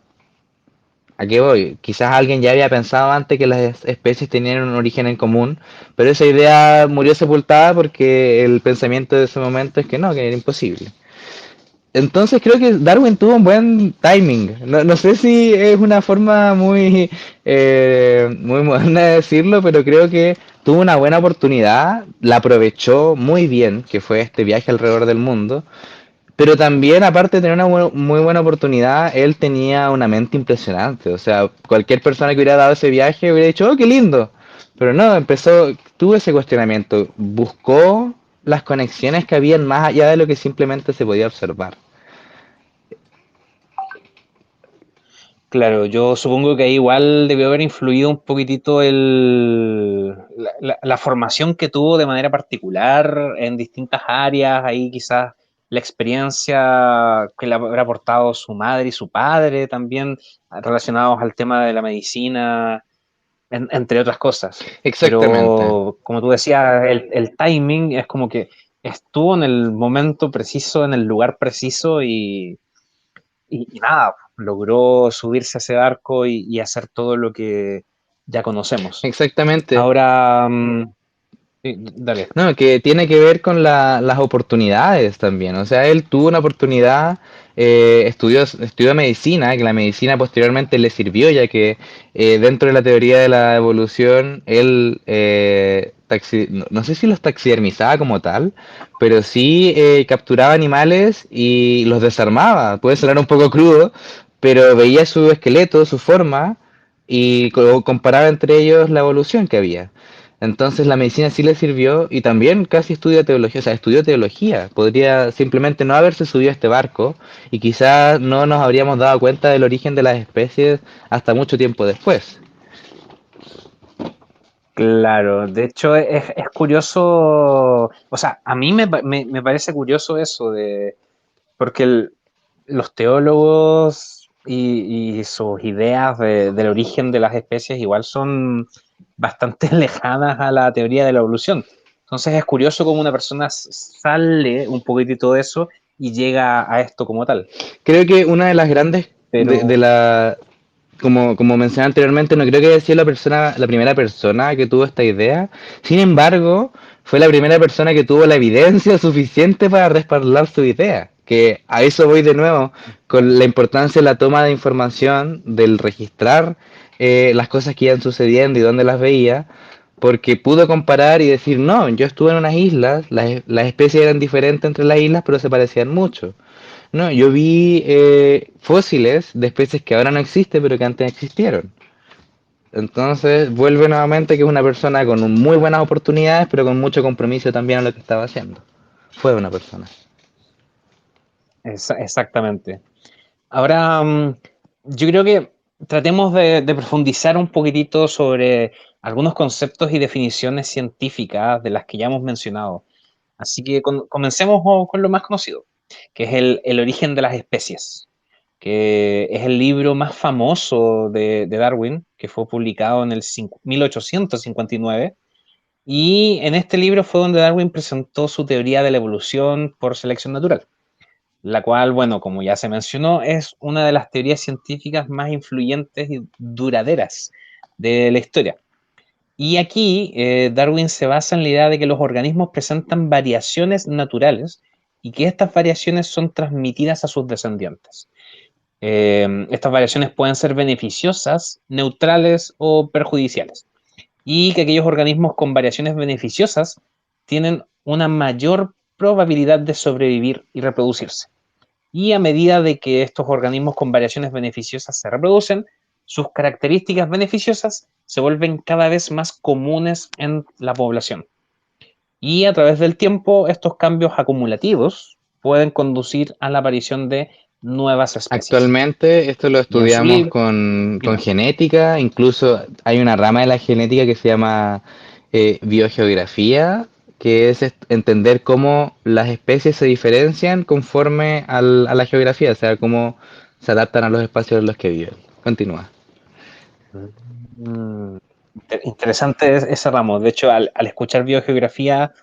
¿A qué voy? Quizás alguien ya había pensado antes que las especies tenían un origen en común, pero esa idea murió sepultada porque el pensamiento de ese momento es que no, que era imposible. Entonces creo que Darwin tuvo un buen timing. No sé si es una forma muy moderna de decirlo, pero creo que tuvo una buena oportunidad, la aprovechó muy bien, que fue este viaje alrededor del mundo, pero también, aparte de tener una muy buena oportunidad, él tenía una mente impresionante. O sea, cualquier persona que hubiera dado ese viaje hubiera dicho, oh, qué lindo. Pero no, tuvo ese cuestionamiento, buscó las conexiones que habían más allá de lo que simplemente se podía observar. Claro, yo supongo que ahí igual debió haber influido un poquitito la formación que tuvo de manera particular en distintas áreas, ahí quizás la experiencia que le habrá aportado su madre y su padre también relacionados al tema de la medicina, entre otras cosas. Exactamente. Pero como tú decías, el timing es como que estuvo en el momento preciso, en el lugar preciso y nada, logró subirse a ese barco y hacer todo lo que ya conocemos. Exactamente. Ahora, sí, dale. No, que tiene que ver con las oportunidades también. O sea, él tuvo una oportunidad, estudió medicina, que la medicina posteriormente le sirvió, ya que dentro de la teoría de la evolución, él, no sé si los taxidermizaba como tal, pero sí capturaba animales y los desarmaba. Puede sonar un poco crudo, pero veía su esqueleto, su forma, y comparaba entre ellos la evolución que había. Entonces la medicina sí le sirvió y también casi estudia teología, o sea, estudió teología. Podría simplemente no haberse subido a este barco y quizás no nos habríamos dado cuenta del origen de las especies hasta mucho tiempo después. Claro, de hecho es curioso, o sea, a mí me parece curioso eso de, porque los teólogos y sus ideas del origen de las especies igual son bastante lejanas a la teoría de la evolución. Entonces es curioso cómo una persona sale un poquitito de eso y llega a esto como tal. Creo que una de las grandes de Pero la como mencioné anteriormente, no creo que haya sido la primera persona que tuvo esta idea. Sin embargo, fue la primera persona que tuvo la evidencia suficiente para respaldar su idea. Que a eso voy de nuevo, con la importancia de la toma de información, del registrar las cosas que iban sucediendo y dónde las veía, porque pudo comparar y decir, no, yo estuve en unas islas, las especies eran diferentes entre las islas, pero se parecían mucho. No, yo vi fósiles de especies que ahora no existen, pero que antes existieron. Entonces vuelve nuevamente que es una persona con muy buenas oportunidades, pero con mucho compromiso también a lo que estaba haciendo. Fue una persona. exactamente. Ahora, yo creo que tratemos de profundizar un poquitito sobre algunos conceptos y definiciones científicas de las que ya hemos mencionado. Así que comencemos con lo más conocido, que es el origen de las especies, que es el libro más famoso de Darwin, que fue publicado en el 1859. Y en este libro fue donde Darwin presentó su teoría de la evolución por selección natural, la cual, bueno, como ya se mencionó, es una de las teorías científicas más influyentes y duraderas de la historia. Y aquí Darwin se basa en la idea de que los organismos presentan variaciones naturales y que estas variaciones son transmitidas a sus descendientes. Estas variaciones pueden ser beneficiosas, neutrales o perjudiciales. Y que aquellos organismos con variaciones beneficiosas tienen una mayor probabilidad de sobrevivir y reproducirse. Y a medida de que estos organismos con variaciones beneficiosas se reproducen, sus características beneficiosas se vuelven cada vez más comunes en la población. Y a través del tiempo, estos cambios acumulativos pueden conducir a la aparición de nuevas especies. Actualmente esto lo Y en su estudiamos libro, con dime. genética, incluso hay una rama de la genética que se llama biogeografía, que es entender cómo las especies se diferencian conforme a la geografía, o sea, cómo se adaptan a los espacios en los que viven. Continúa. Mm, interesante ese ramo. De hecho, al escuchar biogeografía,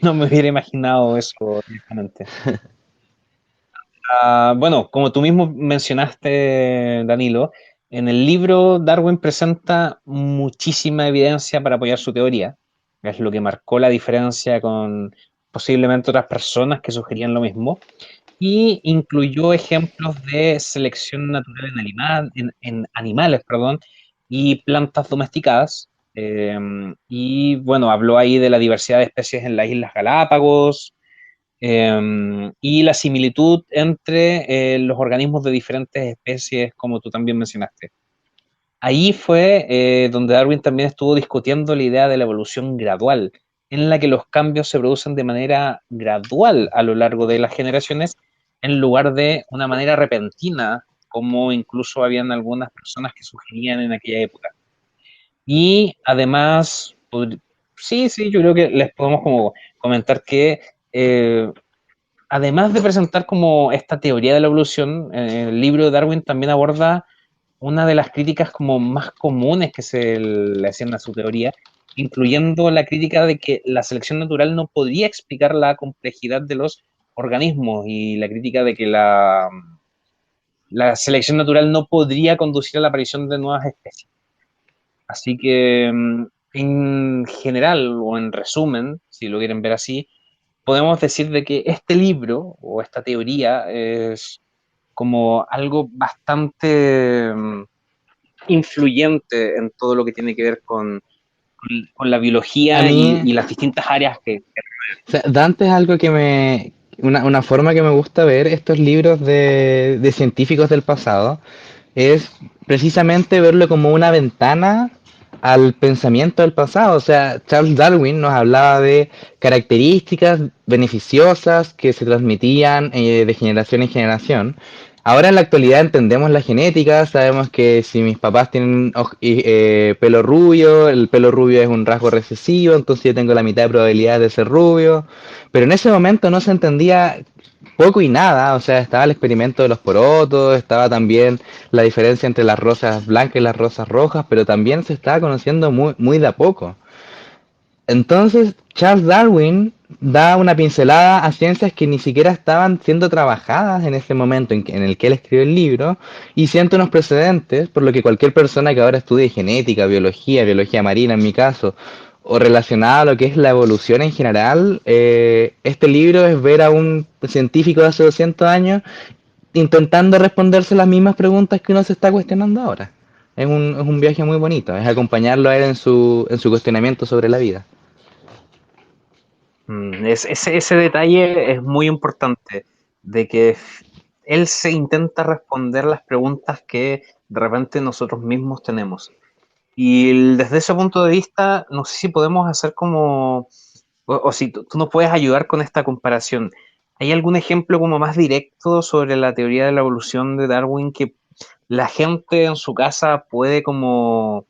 no me hubiera imaginado eso directamente. Bueno, como tú mismo mencionaste, Danilo, en el libro Darwin presenta muchísima evidencia para apoyar su teoría. Es lo que marcó la diferencia con posiblemente otras personas que sugerían lo mismo. Y incluyó ejemplos de selección natural en animales, perdón, y plantas domesticadas. Y bueno, habló ahí de la diversidad de especies en las Islas Galápagos, y la similitud entre los organismos de diferentes especies, como tú también mencionaste. Ahí fue donde Darwin también estuvo discutiendo la idea de la evolución gradual, en la que los cambios se producen de manera gradual a lo largo de las generaciones, en lugar de una manera repentina, como incluso habían algunas personas que sugerían en aquella época. Y además, sí, sí, yo creo que les podemos como comentar que eh, además de presentar como esta teoría de la evolución, el libro de Darwin también aborda una de las críticas como más comunes que se le hacían a su teoría, incluyendo la crítica de que la selección natural no podía explicar la complejidad de los organismos y la crítica de que la selección natural no podría conducir a la aparición de nuevas especies. Así que, en general o en resumen, si lo quieren ver así, podemos decir de que este libro o esta teoría es como algo bastante influyente en todo lo que tiene que ver con la A biología mí, y las distintas áreas que... o sea, Dante es algo que una forma que me gusta ver estos libros de científicos del pasado es precisamente verlo como una ventana al pensamiento del pasado. O sea, Charles Darwin nos hablaba de características beneficiosas que se transmitían de generación en generación. Ahora en la actualidad entendemos la genética, sabemos que si mis papás tienen pelo rubio, el pelo rubio es un rasgo recesivo, entonces yo tengo la mitad de probabilidad de ser rubio. Pero en ese momento no se entendía poco y nada, o sea, estaba el experimento de los porotos, estaba también la diferencia entre las rosas blancas y las rosas rojas, pero también se estaba conociendo muy de a poco. Entonces, Charles Darwin da una pincelada a ciencias que ni siquiera estaban siendo trabajadas en ese momento en el que él escribió el libro y sienta unos precedentes por lo que cualquier persona que ahora estudie genética, biología marina en mi caso, o relacionada a lo que es la evolución en general, este libro es ver a un científico de hace 200 años intentando responderse las mismas preguntas que uno se está cuestionando ahora. Es un viaje muy bonito, es acompañarlo a él en su cuestionamiento sobre la vida. Ese detalle es muy importante, de que él se intenta responder las preguntas que de repente nosotros mismos tenemos. Y desde ese punto de vista, no sé si podemos hacer como, o si tú nos puedes ayudar con esta comparación. ¿Hay algún ejemplo como más directo sobre la teoría de la evolución de Darwin que la gente en su casa puede como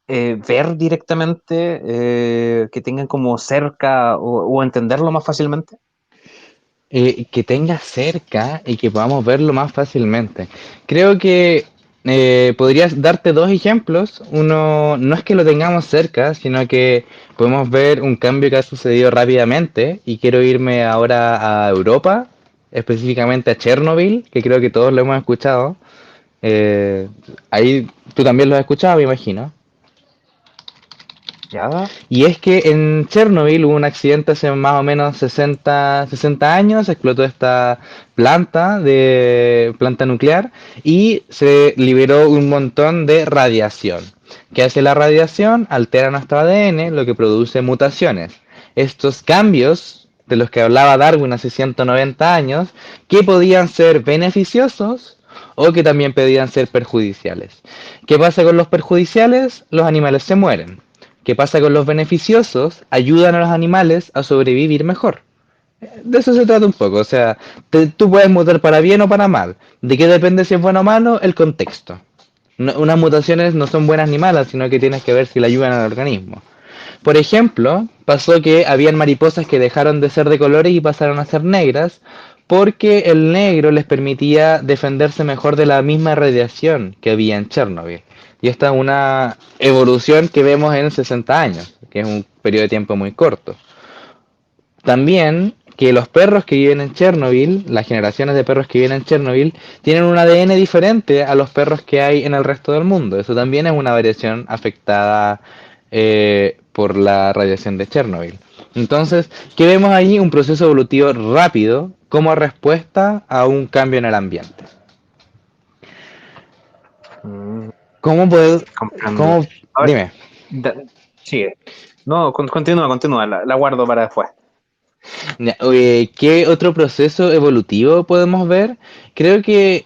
ver directamente, que tengan como cerca o entenderlo más fácilmente? Que tenga cerca y que podamos verlo más fácilmente. Creo que podrías darte dos ejemplos. Uno, no es que lo tengamos cerca, sino que podemos ver un cambio que ha sucedido rápidamente y quiero irme ahora a Europa, específicamente a Chernobyl, que creo que todos lo hemos escuchado. Eh, ahí tú también lo has escuchado, me imagino. ¿Ya? Y es que en Chernobyl hubo un accidente hace más o menos 60 años, explotó esta planta nuclear y se liberó un montón de radiación. ¿Qué hace la radiación? Altera nuestro ADN, lo que produce mutaciones. Estos cambios de los que hablaba Darwin hace 190 años, que podían ser beneficiosos o que también podían ser perjudiciales. ¿Qué pasa con los perjudiciales? Los animales se mueren. ¿Qué pasa con los beneficiosos? Ayudan a los animales a sobrevivir mejor. De eso se trata un poco, o sea, tú puedes mutar para bien o para mal. ¿De qué depende si es bueno o malo? El contexto. Unas mutaciones no son buenas ni malas, sino que tienes que ver si le ayudan al organismo. Por ejemplo, pasó que habían mariposas que dejaron de ser de colores y pasaron a ser negras porque el negro les permitía defenderse mejor de la misma radiación que había en Chernobyl. Y esta es una evolución que vemos en 60 años, que es un periodo de tiempo muy corto. También que los perros que viven en Chernobyl, las generaciones de perros que viven en Chernobyl, tienen un ADN diferente a los perros que hay en el resto del mundo. Eso también es una variación afectada por la radiación de Chernobyl. Entonces, ¿qué vemos ahí? Un proceso evolutivo rápido como respuesta a un cambio en el ambiente. Mm, ¿Cómo puedo? comprendo. ¿Cómo? A ver, Dime. da- sigue. No, continúa, la guardo para después. Ya, ¿qué otro proceso evolutivo podemos ver? Creo que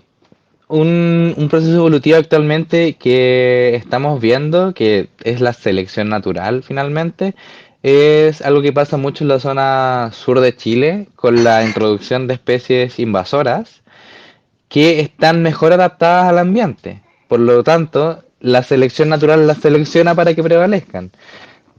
un proceso evolutivo actualmente que estamos viendo, que es la selección natural finalmente, es algo que pasa mucho en la zona sur de Chile con la introducción de especies invasoras que están mejor adaptadas al ambiente. Por lo tanto, la selección natural las selecciona para que prevalezcan.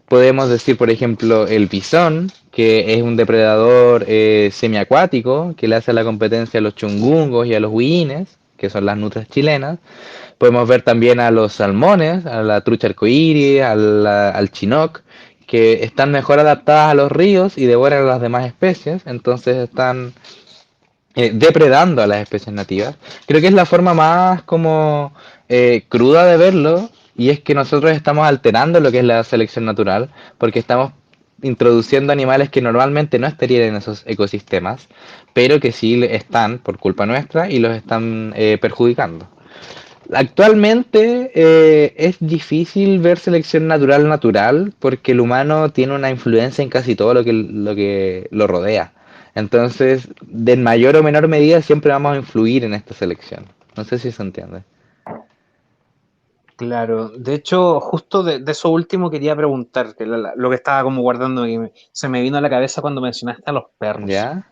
Podemos decir, por ejemplo, el bisón, que es un depredador semiacuático, que le hace la competencia a los chungungos y a los huiines, que son las nutrias chilenas. Podemos ver también a los salmones, a la trucha arcoíris, al chinook, que están mejor adaptadas a los ríos y devoran a las demás especies, entonces están depredando a las especies nativas. Creo que es la forma más como cruda de verlo y es que nosotros estamos alterando lo que es la selección natural porque estamos introduciendo animales que normalmente no estarían en esos ecosistemas, pero que sí están por culpa nuestra y los están perjudicando. Actualmente es difícil ver selección natural porque el humano tiene una influencia en casi todo lo que lo rodea. Entonces, de mayor o menor medida siempre vamos a influir en esta selección. No sé si se entiende. Claro, de hecho, justo de eso último quería preguntar, que lo que estaba como guardando, se me vino a la cabeza cuando mencionaste a los perros, ¿Ya?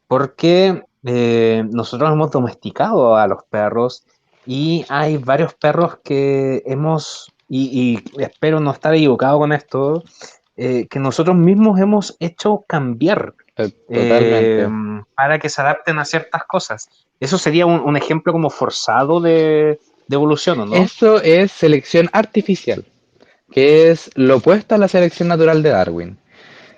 porque nosotros hemos domesticado a los perros y hay varios perros que hemos, y espero no estar equivocado con esto, que nosotros mismos hemos hecho cambiar eh, Totalmente. para que se adapten a ciertas cosas. Eso sería un ejemplo como forzado de evolución, ¿o no? Eso es selección artificial, que es lo opuesto a la selección natural de Darwin.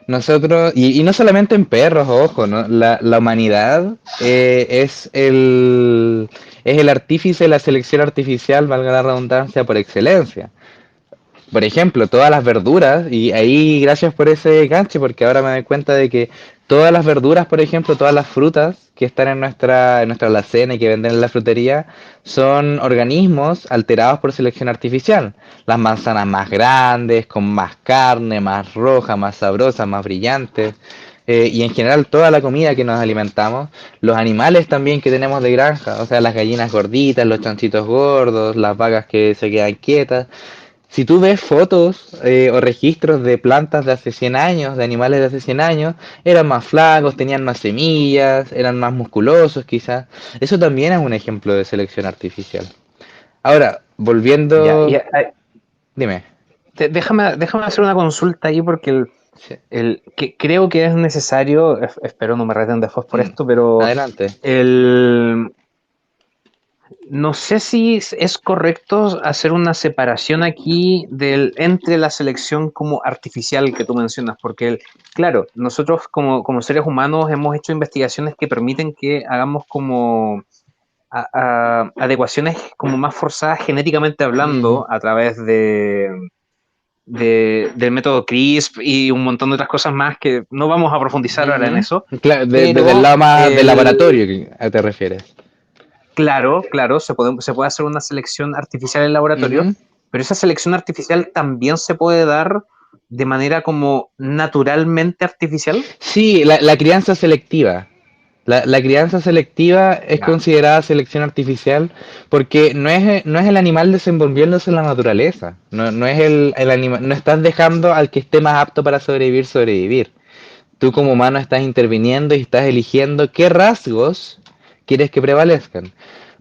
Nosotros, y no solamente en perros, ojo, ¿no? La humanidad es el artífice de la selección artificial, valga la redundancia, por excelencia. Por ejemplo, todas las verduras, y ahí gracias por ese ganche, porque ahora me doy cuenta de que todas las verduras, por ejemplo, todas las frutas que están en nuestra alacena y que venden en la frutería, son organismos alterados por selección artificial. Las manzanas más grandes, con más carne, más roja, más sabrosas, más brillantes. Y en general toda la comida que nos alimentamos, los animales también que tenemos de granja, o sea, las gallinas gorditas, los chanchitos gordos, las vacas que se quedan quietas, si tú ves fotos o registros de plantas de hace 100 años, de animales de hace 100 años, eran más flacos, tenían más semillas, eran más musculosos quizás. Eso también es un ejemplo de selección artificial. Ahora, Ya, y volviendo, dime. déjame hacer una consulta ahí porque Sí. que creo que es necesario, espero no me reten después por esto, pero Adelante. el, no sé si es correcto hacer una separación aquí entre la selección como artificial que tú mencionas, porque claro, nosotros como seres humanos hemos hecho investigaciones que permiten que hagamos como adecuaciones como más forzadas genéticamente Mm, hablando a través del método CRISP y un montón de otras cosas más que no vamos a profundizar ahora en ujú. eso, Claro, desde el pero lado más del laboratorio que te refieres. claro, se puede hacer una selección artificial en laboratorio, Ujú. pero esa selección artificial también se puede dar de manera como naturalmente artificial. Sí, la crianza selectiva. La crianza selectiva es Ya. considerada selección artificial porque no es el animal desenvolviéndose en la naturaleza. No es el animal, no estás dejando al que esté más apto para sobrevivir, sobrevivir. Tú como humano estás interviniendo y estás eligiendo qué rasgos quieres que prevalezcan.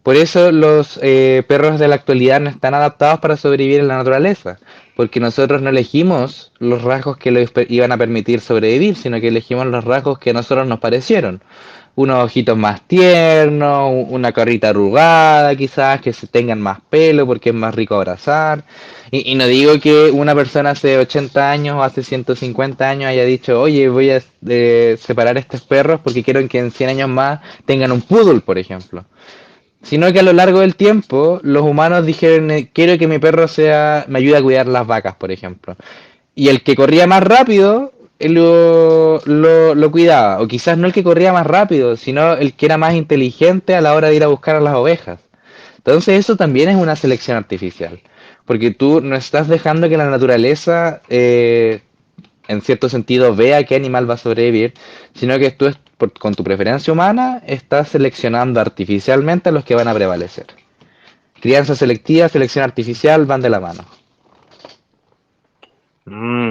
Por eso los perros de la actualidad no están adaptados para sobrevivir en la naturaleza, porque nosotros no elegimos los rasgos que les iban a permitir sobrevivir, sino que elegimos los rasgos que a nosotros nos parecieron. Unos ojitos más tiernos, una carita arrugada quizás, que se tengan más pelo porque es más rico abrazar. Y no digo que una persona hace 80 años o hace 150 años haya dicho, oye, voy a separar estos perros porque quiero que en 100 años más tengan un poodle, por ejemplo. Sino que a lo largo del tiempo, los humanos dijeron, quiero que mi perro sea, me ayude a cuidar las vacas, por ejemplo. Y el que corría más rápido lo cuidaba. O quizás no el que corría más rápido, sino el que era más inteligente a la hora de ir a buscar a las ovejas. Entonces eso también es una selección artificial. Porque tú no estás dejando que la naturaleza, en cierto sentido, vea qué animal va a sobrevivir, sino que tú, con tu preferencia humana, estás seleccionando artificialmente a los que van a prevalecer. Crianza selectiva, selección artificial van de la mano.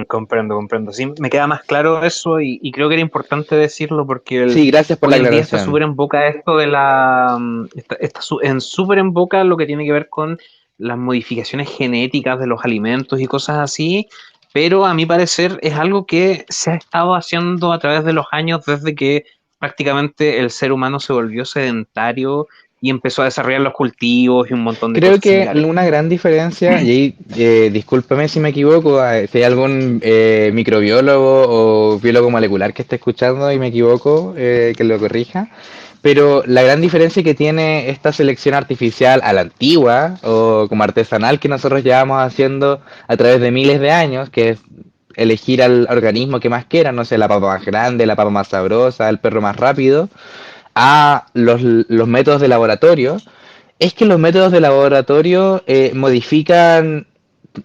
Comprendo, comprendo. Sí, me queda más claro eso y creo que era importante decirlo porque Sí, gracias por la hoy en día está aclaración. súper en boca esto de está súper en boca lo que tiene que ver con las modificaciones genéticas de los alimentos y cosas así, pero a mi parecer es algo que se ha estado haciendo a través de los años desde que prácticamente el ser humano se volvió sedentario y empezó a desarrollar los cultivos y un montón de Creo cosas que similares. una gran diferencia, y ahí discúlpame si me equivoco, si hay algún microbiólogo o biólogo molecular que esté escuchando y me equivoco, que lo corrija, pero la gran diferencia que tiene esta selección artificial a la antigua o como artesanal que nosotros llevamos haciendo a través de miles de años, que es elegir al organismo que más quiera, no sé, la papa más grande, la papa más sabrosa, el perro más rápido, a los métodos de laboratorio, es que los métodos de laboratorio modifican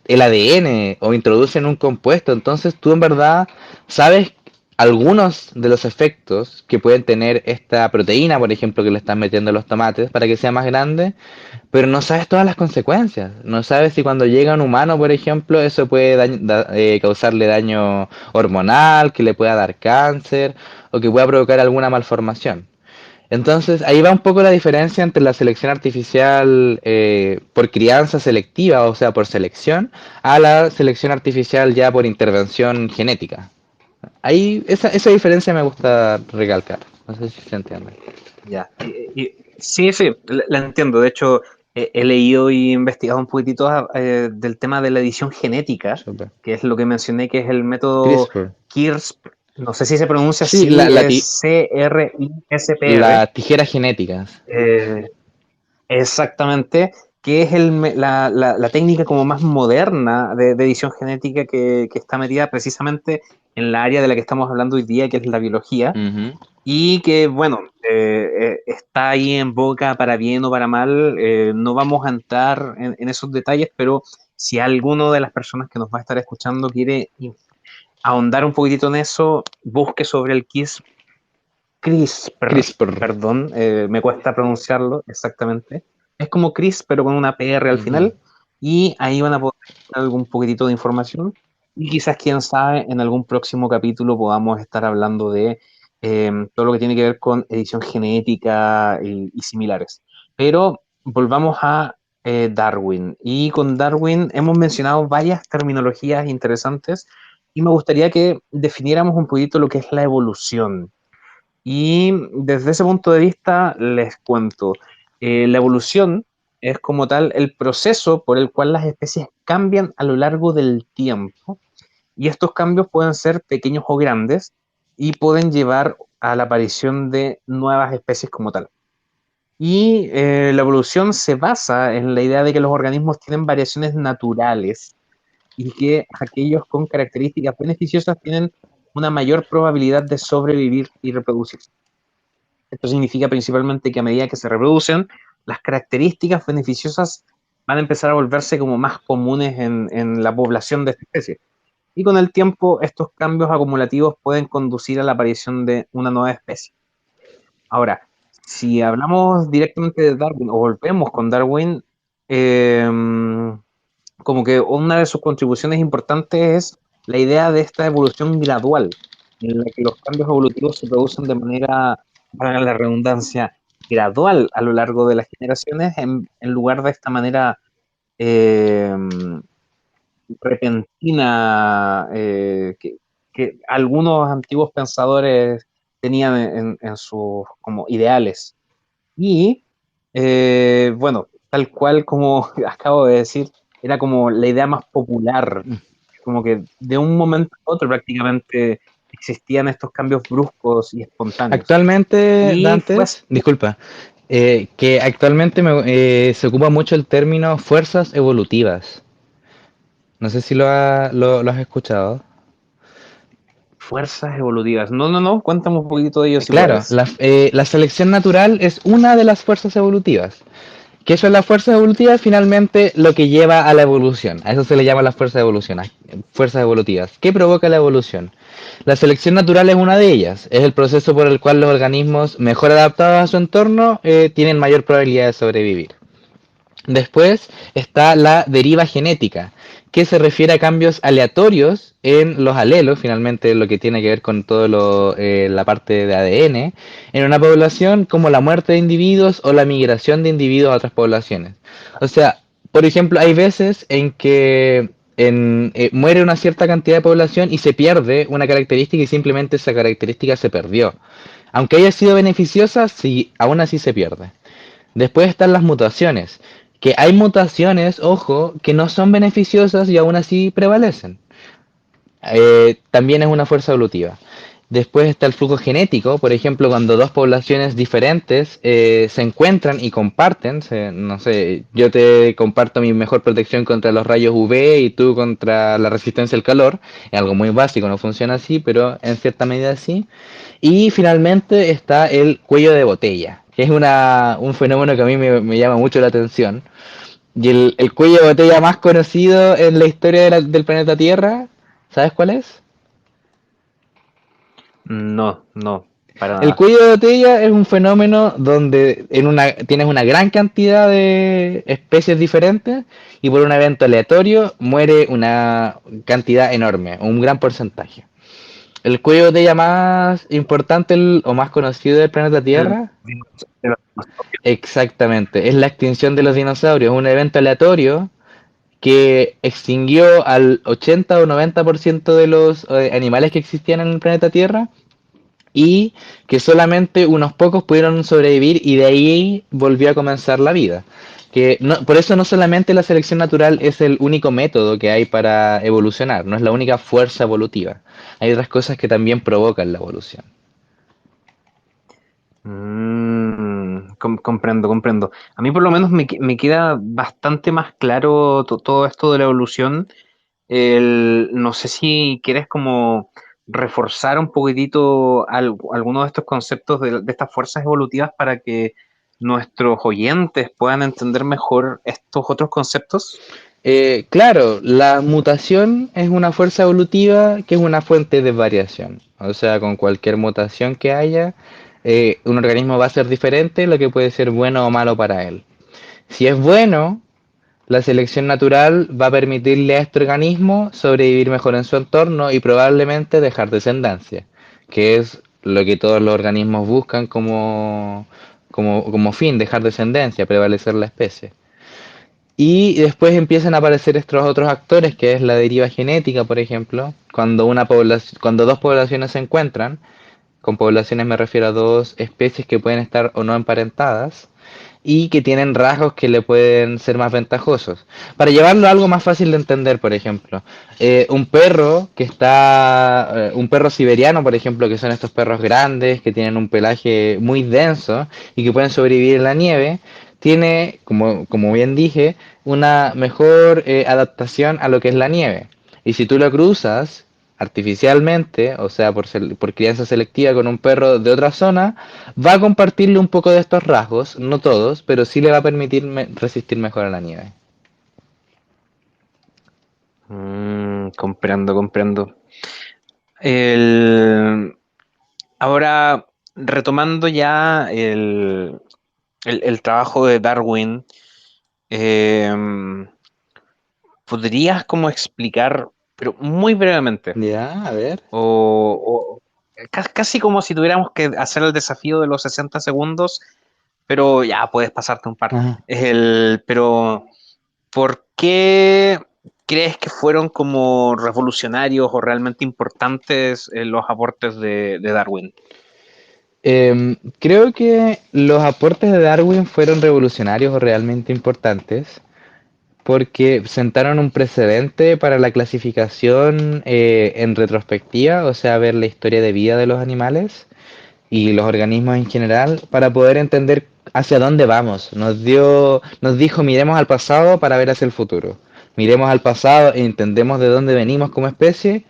el ADN o introducen un compuesto. Entonces tú en verdad sabes algunos de los efectos que pueden tener esta proteína, por ejemplo, que le están metiendo a los tomates para que sea más grande, pero no sabes todas las consecuencias. No sabes si cuando llega un humano, por ejemplo, eso puede causarle daño hormonal, que le pueda dar cáncer o que pueda provocar alguna malformación. Entonces, ahí va un poco la diferencia entre la selección artificial por crianza selectiva, o sea, por selección, a la selección artificial ya por intervención genética. Ahí, esa diferencia me gusta recalcar. No sé si se entiende. Ya. Sí, sí, la entiendo. De hecho, he leído y investigado un poquitito del tema de la edición genética, Súper. que es lo que mencioné, que es el método CRISPR. CRISPR. No sé si se pronuncia Sí, así, es CRISPR. las tijeras genéticas. Eh, Exactamente, que es la técnica como más moderna de edición genética que está metida precisamente en la área de la que estamos hablando hoy día, que es la biología Ujú. y que, bueno, está ahí en boca para bien o para mal. No vamos a entrar en esos detalles, pero si alguno de las personas que nos va a estar escuchando quiere ahondar un poquitito en eso, busque sobre el CRISPR, CRISPR. perdón, me cuesta pronunciarlo exactamente. Es como CRISPR, pero con una PR al Ujú. final, y ahí van a poder encontrar algún poquitito de información. Y quizás, quién sabe, en algún próximo capítulo podamos estar hablando de todo lo que tiene que ver con edición genética y similares. Pero volvamos a Darwin. Y con Darwin hemos mencionado varias terminologías interesantes y me gustaría que definiéramos un poquito lo que es la evolución. Y desde ese punto de vista les cuento, la evolución es como tal el proceso por el cual las especies cambian a lo largo del tiempo y estos cambios pueden ser pequeños o grandes y pueden llevar a la aparición de nuevas especies como tal. Y la evolución se basa en la idea de que los organismos tienen variaciones naturales y que aquellos con características beneficiosas tienen una mayor probabilidad de sobrevivir y reproducirse. Esto significa principalmente que a medida que se reproducen, las características beneficiosas van a empezar a volverse como más comunes en la población de esta especie. Y con el tiempo, estos cambios acumulativos pueden conducir a la aparición de una nueva especie. Ahora, si hablamos directamente de Darwin o volvemos con Darwin, como que una de sus contribuciones importantes es la idea de esta evolución gradual, en la que los cambios evolutivos se producen de manera, para la redundancia, gradual a lo largo de las generaciones, en lugar de esta manera eh, repentina que algunos antiguos pensadores tenían en sus como ideales. Y bueno, tal cual como acabo de decir, era como la idea más popular, como que de un momento a otro prácticamente existían estos cambios bruscos y espontáneos. Actualmente, Y fue así. Dantes, disculpa, que actualmente se ocupa mucho el término fuerzas evolutivas. No sé si lo has escuchado. Fuerzas evolutivas. No, no, no, cuéntame un poquito de ello si Claro, puedes. la selección natural es una de las fuerzas evolutivas. ¿Qué son las fuerzas evolutivas? Finalmente, lo que lleva a la evolución. A eso se le llama las fuerzas evolutivas. ¿Qué provoca la evolución? La selección natural es una de ellas. Es el proceso por el cual los organismos mejor adaptados a su entorno tienen mayor probabilidad de sobrevivir. Después está la deriva genética, que se refiere a cambios aleatorios en los alelos, finalmente lo que tiene que ver con toda la parte de ADN, en una población como la muerte de individuos o la migración de individuos a otras poblaciones. O sea, por ejemplo, hay veces en que muere una cierta cantidad de población y se pierde una característica y simplemente esa característica se perdió. Aunque haya sido beneficiosa, sí, aún así se pierde. Después están las mutaciones, que hay mutaciones, ojo, que no son beneficiosas y aún así prevalecen. También es una fuerza evolutiva. Después está el flujo genético, por ejemplo, cuando dos poblaciones diferentes se encuentran y comparten, no sé, yo te comparto mi mejor protección contra los rayos UV y tú contra la resistencia al calor, es algo muy básico, no funciona así, pero en cierta medida sí. Y finalmente está el cuello de botella, que es un fenómeno que a mí me llama mucho la atención. Y el cuello de botella más conocido en la historia del planeta Tierra, ¿sabes cuál es? No, no, para El nada. cuello de botella es un fenómeno donde tienes una gran cantidad de especies diferentes y por un evento aleatorio muere una cantidad enorme, un gran porcentaje. El cuello de botella más importante o más conocido del planeta El- Tierra. Exactamente, es la extinción de los dinosaurios, un evento aleatorio que extinguió al 80 o 90% de los animales que existían en el planeta Tierra y que solamente unos pocos pudieron sobrevivir y de ahí volvió a comenzar la vida. Por eso no solamente la selección natural es el único método que hay para evolucionar, no es la única fuerza evolutiva. Hay otras cosas que también provocan la evolución. Comprendo, comprendo. A mí por lo menos me queda bastante más claro todo esto de la evolución. No sé si quieres como reforzar un poquitito algunos de estos conceptos de estas fuerzas evolutivas para que nuestros oyentes puedan entender mejor estos otros conceptos. Claro, la mutación es una fuerza evolutiva que es una fuente de variación. O sea, con cualquier mutación que haya, un organismo va a ser diferente, lo que puede ser bueno o malo para él. Si es bueno, la selección natural va a permitirle a este organismo sobrevivir mejor en su entorno y probablemente dejar descendencia, que es lo que todos los organismos buscan como fin, dejar descendencia, prevalecer la especie. Y después empiezan a aparecer estos otros actores, que es la deriva genética, por ejemplo, cuando dos poblaciones se encuentran, con poblaciones me refiero a dos especies que pueden estar o no emparentadas y que tienen rasgos que le pueden ser más ventajosos. Para llevarlo a algo más fácil de entender, por ejemplo, un perro siberiano, por ejemplo, que son estos perros grandes, que tienen un pelaje muy denso y que pueden sobrevivir en la nieve, tiene, como bien dije, una mejor adaptación a lo que es la nieve. Y si tú lo cruzas artificialmente, o sea, por crianza selectiva con un perro de otra zona, va a compartirle un poco de estos rasgos, no todos, pero sí le va a permitir resistir mejor a la nieve. Comprendo, comprendo. El, ahora. retomando ya el trabajo de Darwin, em, ¿podrías como explicar, pero muy brevemente, Ya, a ver. casi como si tuviéramos que hacer el desafío de los 60 segundos, pero ya puedes pasarte un par? Ajá. Pero ¿por qué crees que fueron como revolucionarios o realmente importantes los aportes de Darwin? Creo que los aportes de Darwin fueron revolucionarios o realmente importantes porque sentaron un precedente para la clasificación en retrospectiva, o sea, ver la historia de vida de los animales y los organismos en general para poder entender hacia dónde vamos. Nos dijo, miremos al pasado para ver hacia el futuro. Miremos al pasado e entendemos de dónde venimos como especie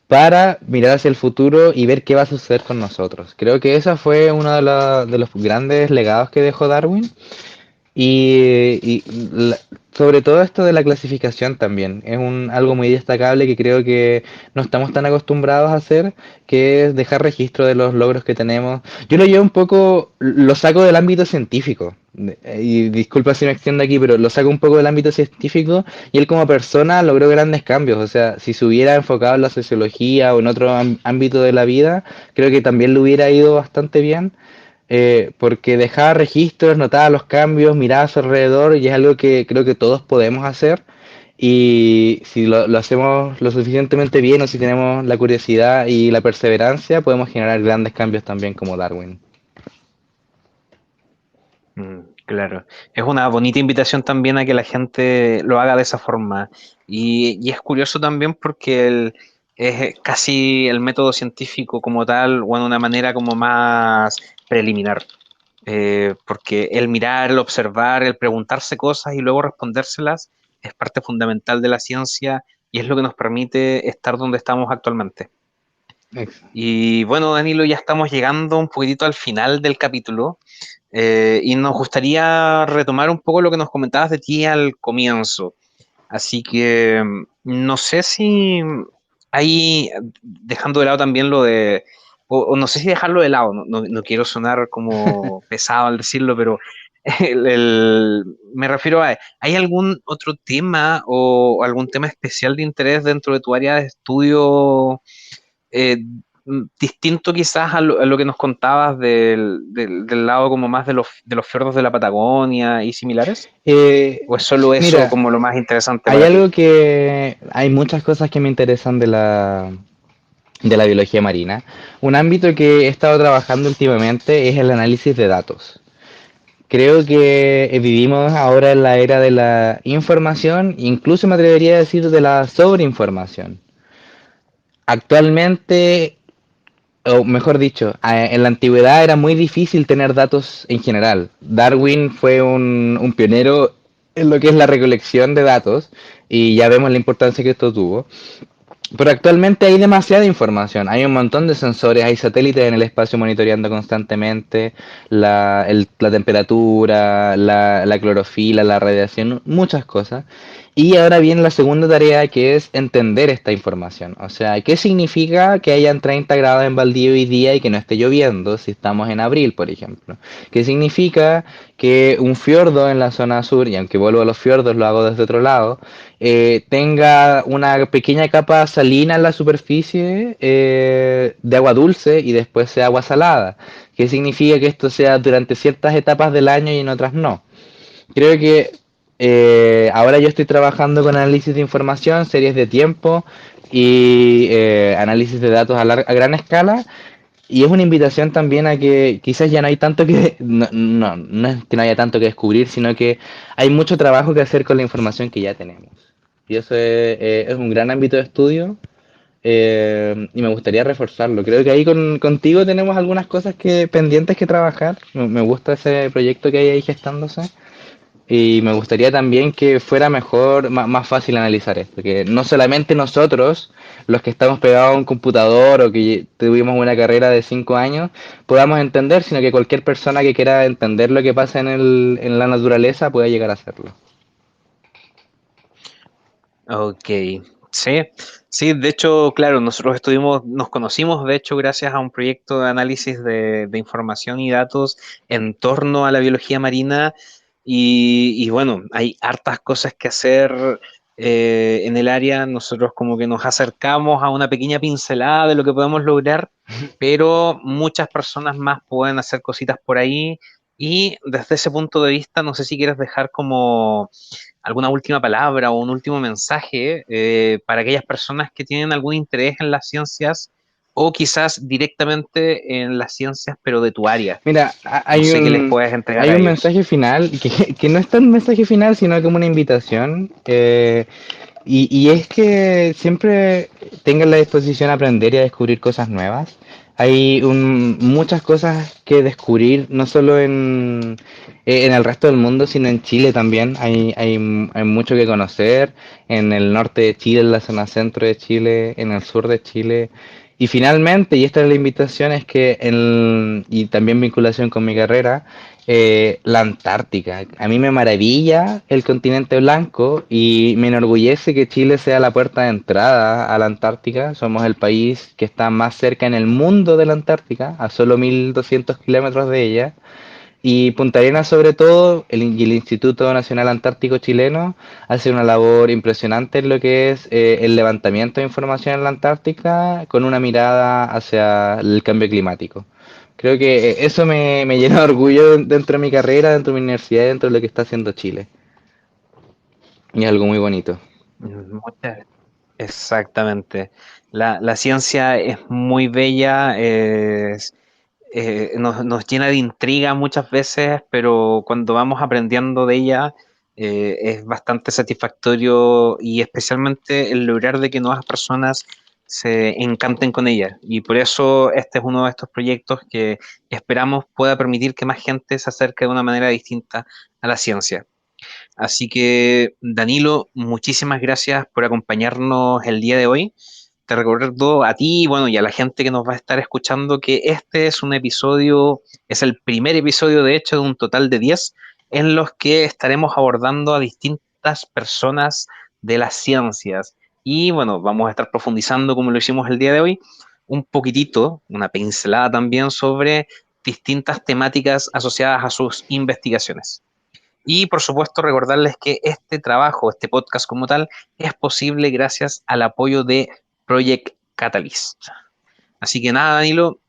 para mirar hacia el futuro y ver qué va a suceder con nosotros. Creo que esa fue uno de los grandes legados que dejó Darwin y sobre todo esto de la clasificación también, es algo muy destacable que creo que no estamos tan acostumbrados a hacer, que es dejar registro de los logros que tenemos. Yo lo llevo un poco, lo saco del ámbito científico, y disculpa si me extiendo aquí, pero lo saco un poco del ámbito científico y él como persona logró grandes cambios, o sea, si se hubiera enfocado en la sociología o en otro ámbito de la vida, creo que también le hubiera ido bastante bien porque dejaba registros, notaba los cambios, miraba a su alrededor y es algo que creo que todos podemos hacer. Y si lo hacemos lo suficientemente bien o si tenemos la curiosidad y la perseverancia, podemos generar grandes cambios también como Darwin. Claro, es una bonita invitación también a que la gente lo haga de esa forma. Y es curioso también porque es casi el método científico como tal, o en una manera como más preliminar. Porque el mirar, el observar, el preguntarse cosas y luego respondérselas es parte fundamental de la ciencia y es lo que nos permite estar donde estamos actualmente. Ex- Y bueno, Danilo, ya estamos llegando un poquitito al final del capítulo y nos gustaría retomar un poco lo que nos comentabas de ti al comienzo. Así que no sé si ahí, dejando de lado también lo de, o no sé si dejarlo de lado, no quiero sonar como pesado al decirlo, pero me refiero a, ¿hay algún otro tema o algún tema especial de interés dentro de tu área de estudio eh, distinto quizás a lo que nos contabas del lado como más de los fiordos de la Patagonia y similares? ¿O es solo eso Mira, como lo más interesante hay para ti? algo que hay muchas cosas que me interesan de la biología marina. Un ámbito que he estado trabajando últimamente es el análisis de datos. Creo que vivimos ahora en la era de la información, incluso me atrevería a decir de la sobreinformación. Actualmente, o mejor dicho, en la antigüedad era muy difícil tener datos en general. Darwin fue un pionero en lo que es la recolección de datos y ya vemos la importancia que esto tuvo. Pero actualmente hay demasiada información, hay un montón de sensores, hay satélites en el espacio monitoreando constantemente la temperatura, la clorofila, la radiación, muchas cosas. Y ahora viene la segunda tarea que es entender esta información. O sea, ¿qué significa que hayan 30 grados en Valdivia hoy día y que no esté lloviendo si estamos en abril, por ejemplo? ¿Qué significa que un fiordo en la zona sur, y aunque vuelvo a los fiordos lo hago desde otro lado, tenga una pequeña capa salina en la superficie de agua dulce y después sea agua salada? ¿Qué significa que esto sea durante ciertas etapas del año y en otras no? Creo que ahora yo estoy trabajando con análisis de información, series de tiempo y análisis de datos a gran escala. Y es una invitación también a que quizás ya no hay tanto que, no es que no haya tanto que descubrir, sino que hay mucho trabajo que hacer con la información que ya tenemos. Y eso es un gran ámbito de estudio y me gustaría reforzarlo. Creo que ahí contigo tenemos algunas cosas que pendientes que trabajar. Me gusta ese proyecto que hay ahí gestándose. Y me gustaría también que fuera mejor, más fácil analizar esto, que no solamente nosotros, los que estamos pegados a un computador o que tuvimos una carrera de 5 años, podamos entender, sino que cualquier persona que quiera entender lo que pasa en la naturaleza pueda llegar a hacerlo. Ok, sí. Sí, de hecho, claro, nosotros nos conocimos, de hecho, gracias a un proyecto de análisis de información y datos en torno a la biología marina y bueno, hay hartas cosas que hacer en el área. Nosotros como que nos acercamos a una pequeña pincelada de lo que podemos lograr, pero muchas personas más pueden hacer cositas por ahí y desde ese punto de vista, no sé si quieres dejar como alguna última palabra o un último mensaje para aquellas personas que tienen algún interés en las ciencias o quizás directamente en las ciencias, pero de tu área. Mira, No sé qué les puedes entregar hay a un ellos. mensaje final que no es tan un mensaje final, sino como una invitación. Y es que siempre tengan la disposición a aprender y a descubrir cosas nuevas. Hay muchas cosas que descubrir, no solo en el resto del mundo, sino en Chile también. Hay mucho que conocer en el norte de Chile, en la zona centro de Chile, en el sur de Chile. Y finalmente, y esta es la invitación, es que, y también vinculación con mi carrera, la Antártica. A mí me maravilla el continente blanco y me enorgullece que Chile sea la puerta de entrada a la Antártica. Somos el país que está más cerca en el mundo de la Antártica, a solo 1200 kilómetros de ella. Y Punta Arenas, sobre todo, y el Instituto Nacional Antártico Chileno hace una labor impresionante en lo que es el levantamiento de información en la Antártica con una mirada hacia el cambio climático. Creo que eso me llena de orgullo dentro de mi carrera, dentro de mi universidad, dentro de lo que está haciendo Chile. Y es algo muy bonito. Muchas, exactamente. La ciencia es muy bella, nos llena de intriga muchas veces, pero cuando vamos aprendiendo de ella es bastante satisfactorio y especialmente el lograr de que nuevas personas se encanten con ella. Y por eso este es uno de estos proyectos que esperamos pueda permitir que más gente se acerque de una manera distinta a la ciencia. Así que, Danilo, muchísimas gracias por acompañarnos el día de hoy. Te recuerdo a ti, bueno, y a la gente que nos va a estar escuchando que este es un episodio, es el primer episodio, de hecho, de un total de 10 en los que estaremos abordando a distintas personas de las ciencias. Y bueno, vamos a estar profundizando, como lo hicimos el día de hoy, un poquitito, una pincelada también sobre distintas temáticas asociadas a sus investigaciones. Y por supuesto recordarles que este trabajo, este podcast como tal, es posible gracias al apoyo de Project Catalyst. Así que nada, Danilo,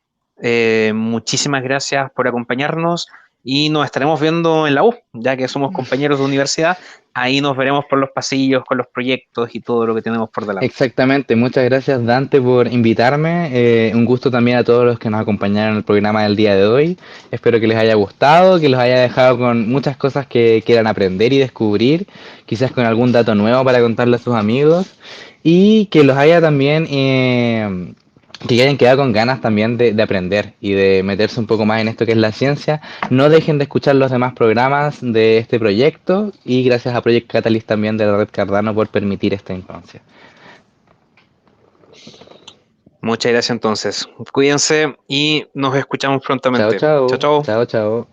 muchísimas gracias por acompañarnos y nos estaremos viendo en la U, ya que somos compañeros de universidad. Ahí nos veremos por los pasillos con los proyectos y todo lo que tenemos por delante. Exactamente, muchas gracias Dante por invitarme. Un gusto también a todos los que nos acompañaron en el programa del día de hoy. Espero que les haya gustado, que los haya dejado con muchas cosas que quieran aprender y descubrir, quizás con algún dato nuevo para contarle a sus amigos y que los haya también que hayan quedado con ganas también de aprender y de meterse un poco más en esto que es la ciencia. No dejen de escuchar los demás programas de este proyecto y gracias a Project Catalyst también de la Red Cardano por permitir esta instancia. Muchas gracias entonces. Cuídense y nos escuchamos Chao, prontamente. Chao, chao. chao. Chao, chao.